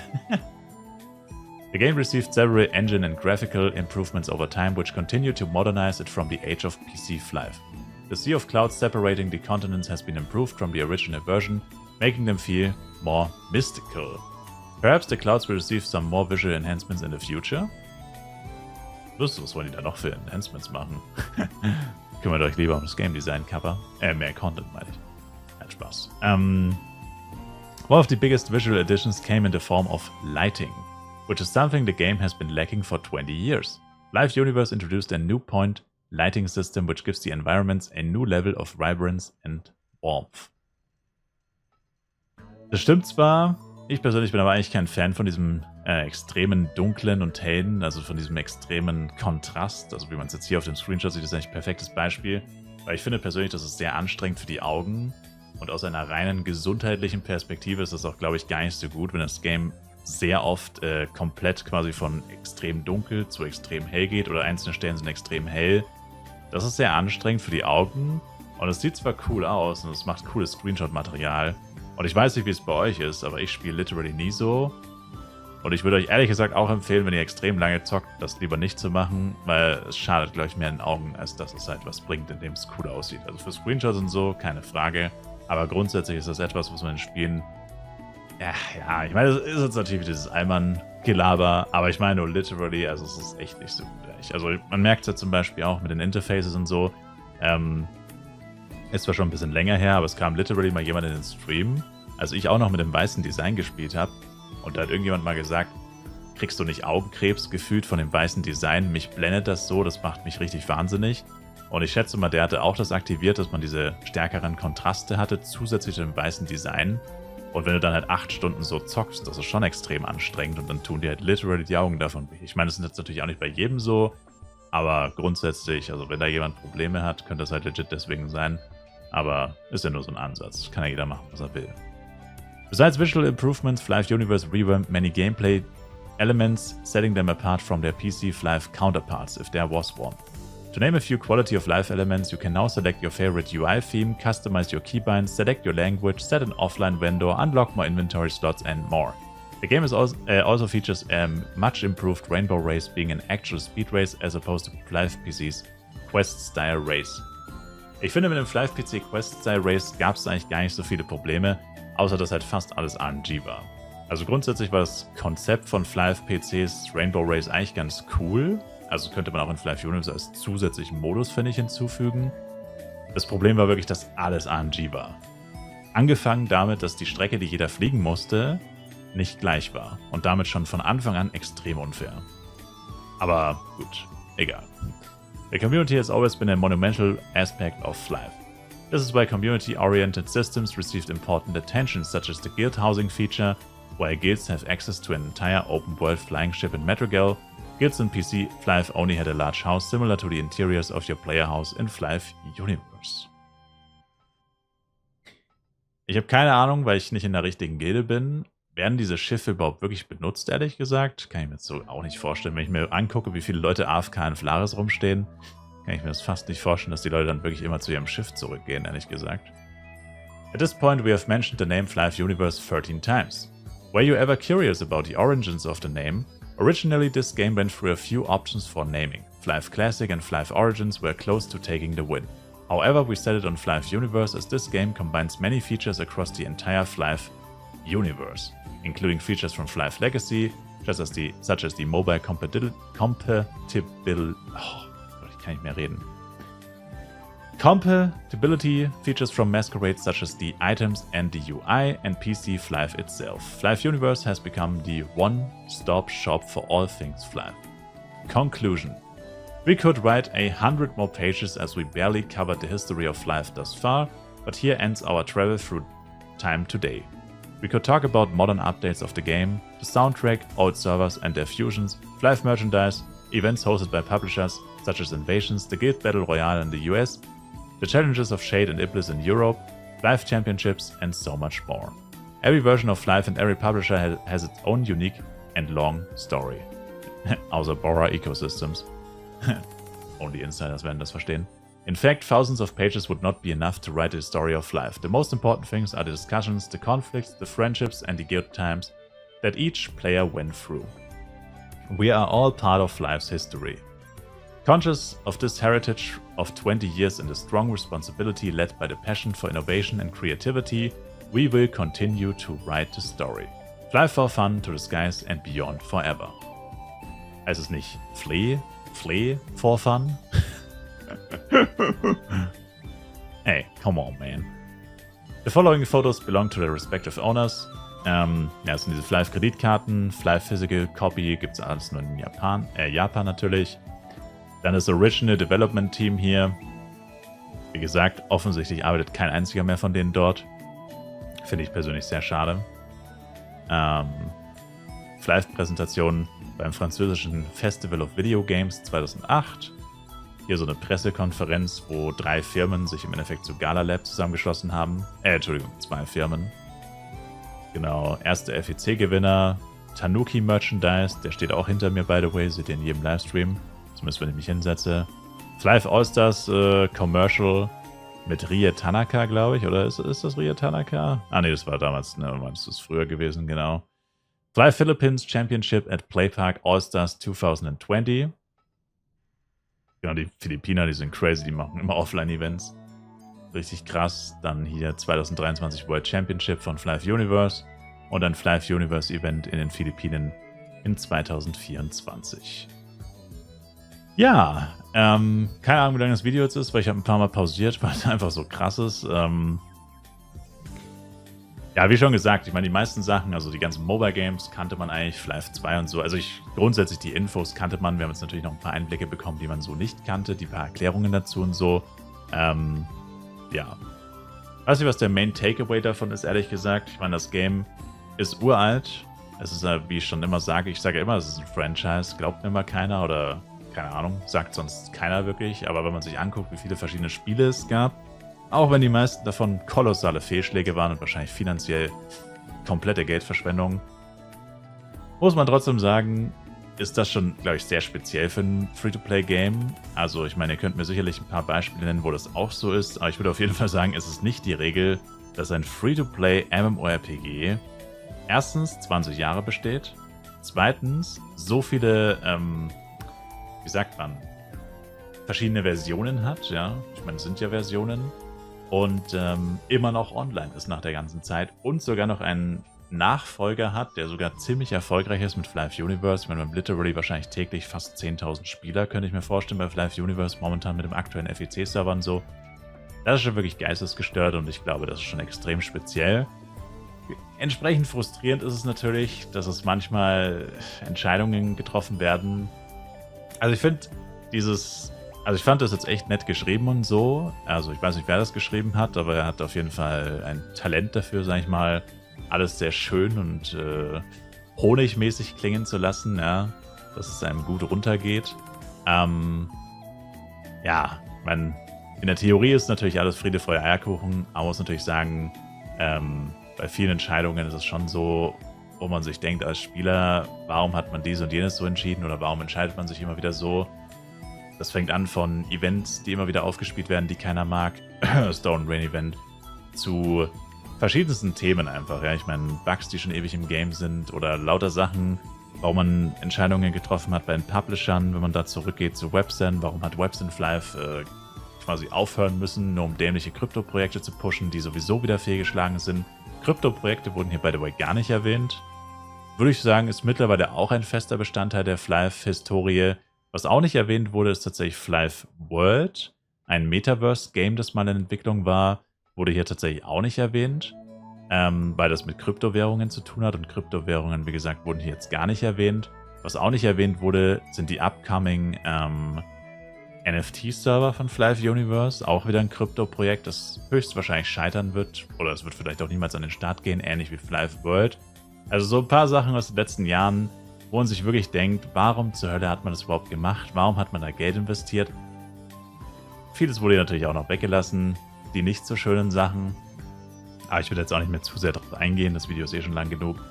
The game received several engine and graphical improvements over time, which continue to modernize it from the age of PC Fly. The sea of clouds separating the continents has been improved from the original version, making them feel more mystical. Perhaps the clouds will receive some more visual enhancements in the future? Was wollen die da noch für Enhancements machen? Kümmert euch lieber um das Game Design Cover. Mehr Content, meine ich. Kein Spaß. One of the biggest visual additions came in the form of lighting, which is something the game has been lacking for 20 years. Fly Universe introduced a new point lighting system which gives the environments a new level of vibrance and warmth. Das stimmt zwar, Ich persönlich bin aber eigentlich kein Fan von diesem extremen dunklen und hellen, also von diesem extremen Kontrast. Also wie man es jetzt hier auf dem Screenshot sieht, ist eigentlich ein perfektes Beispiel. Weil ich finde persönlich, das ist sehr anstrengend für die Augen. Und aus einer reinen gesundheitlichen Perspektive ist das auch, glaube ich, gar nicht so gut, wenn das Game sehr oft komplett quasi von extrem dunkel zu extrem hell geht oder einzelne Stellen sind extrem hell. Das ist sehr anstrengend für die Augen und es sieht zwar cool aus und es macht cooles Screenshot-Material. Und ich weiß nicht, wie es bei euch ist, aber ich spiele literally nie so. Und ich würde euch ehrlich gesagt auch empfehlen, wenn ihr extrem lange zockt, das lieber nicht zu machen, weil es schadet, glaube ich, mehr in den Augen, als dass es halt was bringt, indem es cool aussieht. Also für Screenshots und so, keine Frage. Aber grundsätzlich ist das etwas, was man in Spielen... Ja, ich meine, es ist jetzt natürlich dieses Allmann-Gelaber, aber ich meine nur literally, also es ist echt nicht so gut. Also man merkt es ja zum Beispiel auch mit den Interfaces und so. Ist zwar schon ein bisschen länger her, aber es kam literally mal jemand in den Stream, als ich auch noch mit dem weißen Design gespielt habe. Und da hat irgendjemand mal gesagt, kriegst du nicht Augenkrebs gefühlt von dem weißen Design? Mich blendet das so, das macht mich richtig wahnsinnig. Und ich schätze mal, der hatte auch das aktiviert, dass man diese stärkeren Kontraste hatte, zusätzlich zu dem weißen Design. Und wenn du dann halt 8 Stunden so zockst, das ist schon extrem anstrengend und dann tun dir halt literally die Augen davon weh. Ich meine, das ist jetzt natürlich auch nicht bei jedem so, aber grundsätzlich, also wenn da jemand Probleme hat, könnte das halt legit deswegen sein. Aber ist ja nur so ein Ansatz. Kann ja jeder machen, was er will. Besides visual improvements, Flive Universe revamped many gameplay elements, setting them apart from their PC Flive counterparts, if there was one. To name a few quality of life elements, you can now select your favorite UI theme, customize your keybinds, select your language, set an offline vendor, unlock more inventory slots, and more. The game also features a much improved Rainbow Race, being an actual speed race as opposed to Flive PC's Quest-Style Race. Ich finde, mit dem Flive PC Quest-Style Race gab es eigentlich gar nicht so viele Probleme, außer dass halt fast alles RNG war. Also grundsätzlich war das Konzept von Flive PCs Rainbow Race eigentlich ganz cool. Also könnte man auch in Flive Universe als zusätzlichen Modus, finde ich, hinzufügen. Das Problem war wirklich, dass alles RNG war. Angefangen damit, dass die Strecke, die jeder fliegen musste, nicht gleich war. Und damit schon von Anfang an extrem unfair. Aber gut, egal. The community has always been a monumental aspect of Flive. This is why community-oriented systems received important attention, such as the guild housing feature, where guilds have access to an entire open-world flying ship in Madrigal. Guilds in PC Flive only had a large house similar to the interiors of your player house in Flive Universe. Ich habe keine Ahnung, weil ich nicht in der richtigen Gilde bin. Werden diese Schiffe überhaupt wirklich benutzt, ehrlich gesagt? Kann ich mir jetzt so auch nicht vorstellen. Wenn ich mir angucke, wie viele Leute AFK in Flaris rumstehen, kann ich mir das fast nicht vorstellen, dass die Leute dann wirklich immer zu ihrem Schiff zurückgehen, ehrlich gesagt. At this point we have mentioned the name Flive Universe 13 times. Were you ever curious about the origins of the name? Originally this game went through a few options for naming. Flive Classic and Flive Origins were close to taking the win. However, we settled on Flive Universe as this game combines many features across the entire Flive universe, including features from Flive Legacy, such as the mobile compatibility features from Masquerade, such as the items and the UI, and PC Flive itself. Flive Universe has become the one-stop shop for all things Flive. Conclusion. We could write 100 more pages as we barely covered the history of Flive thus far, but here ends our travel through time today. We could talk about modern updates of the game, the soundtrack, old servers and their fusions, Flive merchandise, events hosted by publishers such as Invasions, the Guild Battle Royale in the US, the challenges of Shade and Iblis in Europe, Flive championships, and so much more. Every version of Flive and every publisher has its own unique and long story. Außer Bora Ecosystems. Only insiders werden das verstehen. In fact, thousands of pages would not be enough to write the story of Flive. The most important things are the discussions, the conflicts, the friendships, and the guild times that each player went through. We are all part of Flive's history. Conscious of this heritage of 20 years and the strong responsibility led by the passion for innovation and creativity, we will continue to write the story. Flive for fun to the skies and beyond forever. Heißt es nicht Flee for fun? Hey, come on, man. The following photos belong to their respective owners. Das sind diese Flive-Kreditkarten, Flive Physical Copy, gibt es alles nur in Japan natürlich. Dann das Original Development Team hier. Wie gesagt, offensichtlich arbeitet kein einziger mehr von denen dort. Finde ich persönlich sehr schade. Live-Präsentation beim französischen Festival of Video Games 2008. Hier so eine Pressekonferenz, wo 3 Firmen sich im Endeffekt zu Gala Lab zusammengeschlossen haben. Entschuldigung, 2 Firmen. Genau, erster FEC-Gewinner, Tanuki Merchandise, der steht auch hinter mir, by the way, seht ihr in jedem Livestream, zumindest wenn ich mich hinsetze. Flive All-Stars Commercial mit Rie Tanaka, glaube ich, oder ist das Rie Tanaka? Ah ne, das war damals, ne, das ist früher gewesen, genau. Flive Philippines Championship at Playpark All-Stars 2020. Genau, die Philippiner, die sind crazy, die machen immer Offline-Events. Richtig krass. Dann hier 2023 World Championship von Flive Universe und ein Flive Universe Event in den Philippinen in 2024. Ja, keine Ahnung, wie lange das Video jetzt ist, weil ich habe ein paar Mal pausiert, weil es einfach so krass ist. Ja, wie schon gesagt, ich meine, die meisten Sachen, also die ganzen Mobile Games kannte man eigentlich, Flive 2 und so. Also grundsätzlich die Infos kannte man. Wir haben jetzt natürlich noch ein paar Einblicke bekommen, die man so nicht kannte, die paar Erklärungen dazu und so. Ja. Ich weiß nicht, was der Main Takeaway davon ist, ehrlich gesagt. Ich meine, das Game ist uralt. Es ist, wie ich schon immer sage, ich sage immer, es ist ein Franchise. Glaubt mir mal keiner oder, keine Ahnung, sagt sonst keiner wirklich. Aber wenn man sich anguckt, wie viele verschiedene Spiele es gab, auch wenn die meisten davon kolossale Fehlschläge waren und wahrscheinlich finanziell komplette Geldverschwendung, muss man trotzdem sagen, ist das schon, glaube ich, sehr speziell für ein Free-to-Play-Game. Also ich meine, ihr könnt mir sicherlich ein paar Beispiele nennen, wo das auch so ist, aber ich würde auf jeden Fall sagen, es ist nicht die Regel, dass ein Free-to-Play MMORPG erstens 20 Jahre besteht, zweitens so viele, wie sagt man, verschiedene Versionen hat, ja, ich meine, es sind ja Versionen, und immer noch online ist nach der ganzen Zeit und sogar noch einen Nachfolger hat, der sogar ziemlich erfolgreich ist mit Flive Universe. Ich meine, wir haben literally wahrscheinlich täglich fast 10.000 Spieler, könnte ich mir vorstellen, bei Flive Universe momentan mit dem aktuellen FEC-Server und so. Das ist schon wirklich geistesgestört und ich glaube, das ist schon extrem speziell. Entsprechend frustrierend ist es natürlich, dass es manchmal Entscheidungen getroffen werden. Also ich finde ich fand das jetzt echt nett geschrieben und so. Also ich weiß nicht, wer das geschrieben hat, aber er hat auf jeden Fall ein Talent dafür, sag ich mal, alles sehr schön und honigmäßig klingen zu lassen, ja, dass es einem gut runtergeht. Ja, in der Theorie ist natürlich alles Friede, Freude, Eierkuchen, aber man muss natürlich sagen, bei vielen Entscheidungen ist es schon so, wo man sich denkt als Spieler, warum hat man dies und jenes so entschieden oder warum entscheidet man sich immer wieder so? Das fängt an von Events, die immer wieder aufgespielt werden, die keiner mag, Stone Rain Event, zu verschiedensten Themen einfach. Ja, ich meine, Bugs, die schon ewig im Game sind oder lauter Sachen, warum man Entscheidungen getroffen hat bei den Publishern, wenn man da zurückgeht zu Webzen, warum hat Webzen Flive quasi aufhören müssen, nur um dämliche Krypto-Projekte zu pushen, die sowieso wieder fehlgeschlagen sind. Krypto-Projekte wurden hier by the way gar nicht erwähnt. Würde ich sagen, ist mittlerweile auch ein fester Bestandteil der Flive-Historie. Was auch nicht erwähnt wurde, ist tatsächlich Flive World, ein Metaverse-Game, das mal in Entwicklung war, wurde hier tatsächlich auch nicht erwähnt, weil das mit Kryptowährungen zu tun hat und Kryptowährungen, wie gesagt, wurden hier jetzt gar nicht erwähnt. Was auch nicht erwähnt wurde, sind die upcoming NFT-Server von Flive Universe, auch wieder ein Krypto-Projekt, das höchstwahrscheinlich scheitern wird oder es wird vielleicht auch niemals an den Start gehen, ähnlich wie Flive World. Also so ein paar Sachen aus den letzten Jahren, wo man sich wirklich denkt, warum zur Hölle hat man das überhaupt gemacht? Warum hat man da Geld investiert? Vieles wurde natürlich auch noch weggelassen, die nicht so schönen Sachen. Aber ich will jetzt auch nicht mehr zu sehr darauf eingehen, das Video ist eh schon lang genug.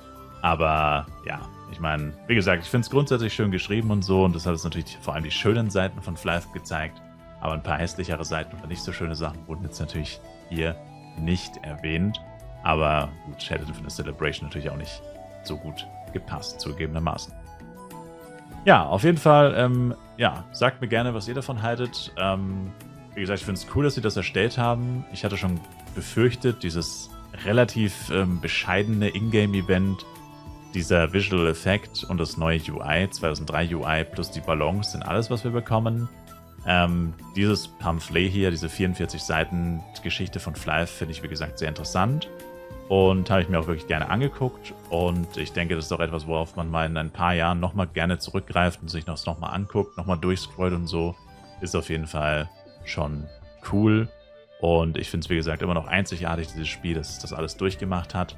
Aber ja, ich meine, wie gesagt, ich finde es grundsätzlich schön geschrieben und so. Und das hat uns natürlich vor allem die schönen Seiten von Flive gezeigt. Aber ein paar hässlichere Seiten oder nicht so schöne Sachen wurden jetzt natürlich hier nicht erwähnt. Aber gut, hätte für eine Celebration natürlich auch nicht so gut gepasst, zugegebenermaßen. Ja, auf jeden Fall, ja, sagt mir gerne, was ihr davon haltet. Wie gesagt, ich finde es cool, dass sie das erstellt haben. Ich hatte schon befürchtet, dieses relativ bescheidene Ingame-Event, dieser Visual Effekt und das neue UI, 2003 UI plus die Ballons sind alles, was wir bekommen. Dieses Pamphlet hier, diese 44 Seiten Geschichte von Flive, finde ich, wie gesagt, sehr interessant. Und habe ich mir auch wirklich gerne angeguckt. Und ich denke, das ist auch etwas, worauf man mal in ein paar Jahren nochmal gerne zurückgreift und sich das nochmal anguckt, nochmal durchscrollt und so. Ist auf jeden Fall schon cool. Und ich finde es, wie gesagt, immer noch einzigartig, dieses Spiel, dass es das alles durchgemacht hat.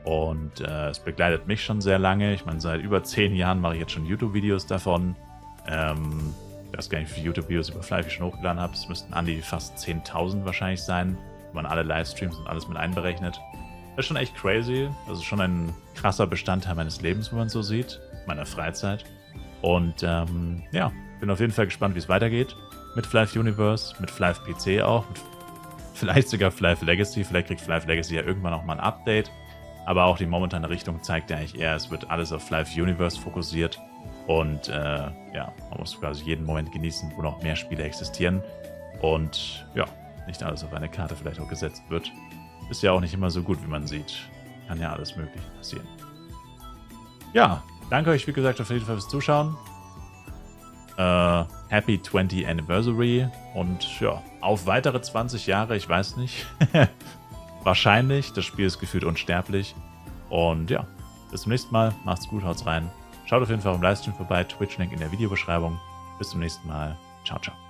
Und es begleitet mich schon sehr lange. Ich meine, seit über 10 Jahren mache ich jetzt schon YouTube-Videos davon. Ich weiß gar nicht, wie viele YouTube-Videos über Flyfi schon hochgeladen habe. Es müssten an die fast 10.000 wahrscheinlich sein, wenn man alle Livestreams und alles mit einberechnet. Das ist schon echt crazy. Das ist schon ein krasser Bestandteil meines Lebens, wenn man so sieht. Meiner Freizeit. Und ja, bin auf jeden Fall gespannt, wie es weitergeht. Mit Flyfi Universe, mit Flyfi PC auch. Mit vielleicht sogar Flyfi Legacy. Vielleicht kriegt Flyfi Legacy ja irgendwann auch mal ein Update. Aber auch die momentane Richtung zeigt ja eigentlich eher, es wird alles auf Flyfi Universe fokussiert. Und ja, man muss quasi jeden Moment genießen, wo noch mehr Spiele existieren. Und ja, nicht alles auf eine Karte vielleicht auch gesetzt wird. Ist ja auch nicht immer so gut, wie man sieht. Kann ja alles Mögliche passieren. Ja, danke euch, wie gesagt, auf jeden Fall fürs Zuschauen. Happy 20th Anniversary. Und ja, auf weitere 20 Jahre, ich weiß nicht. Wahrscheinlich. Das Spiel ist gefühlt unsterblich. Und ja, bis zum nächsten Mal. Macht's gut, haut's rein. Schaut auf jeden Fall im Livestream vorbei. Twitch-Link in der Videobeschreibung. Bis zum nächsten Mal. Ciao, ciao.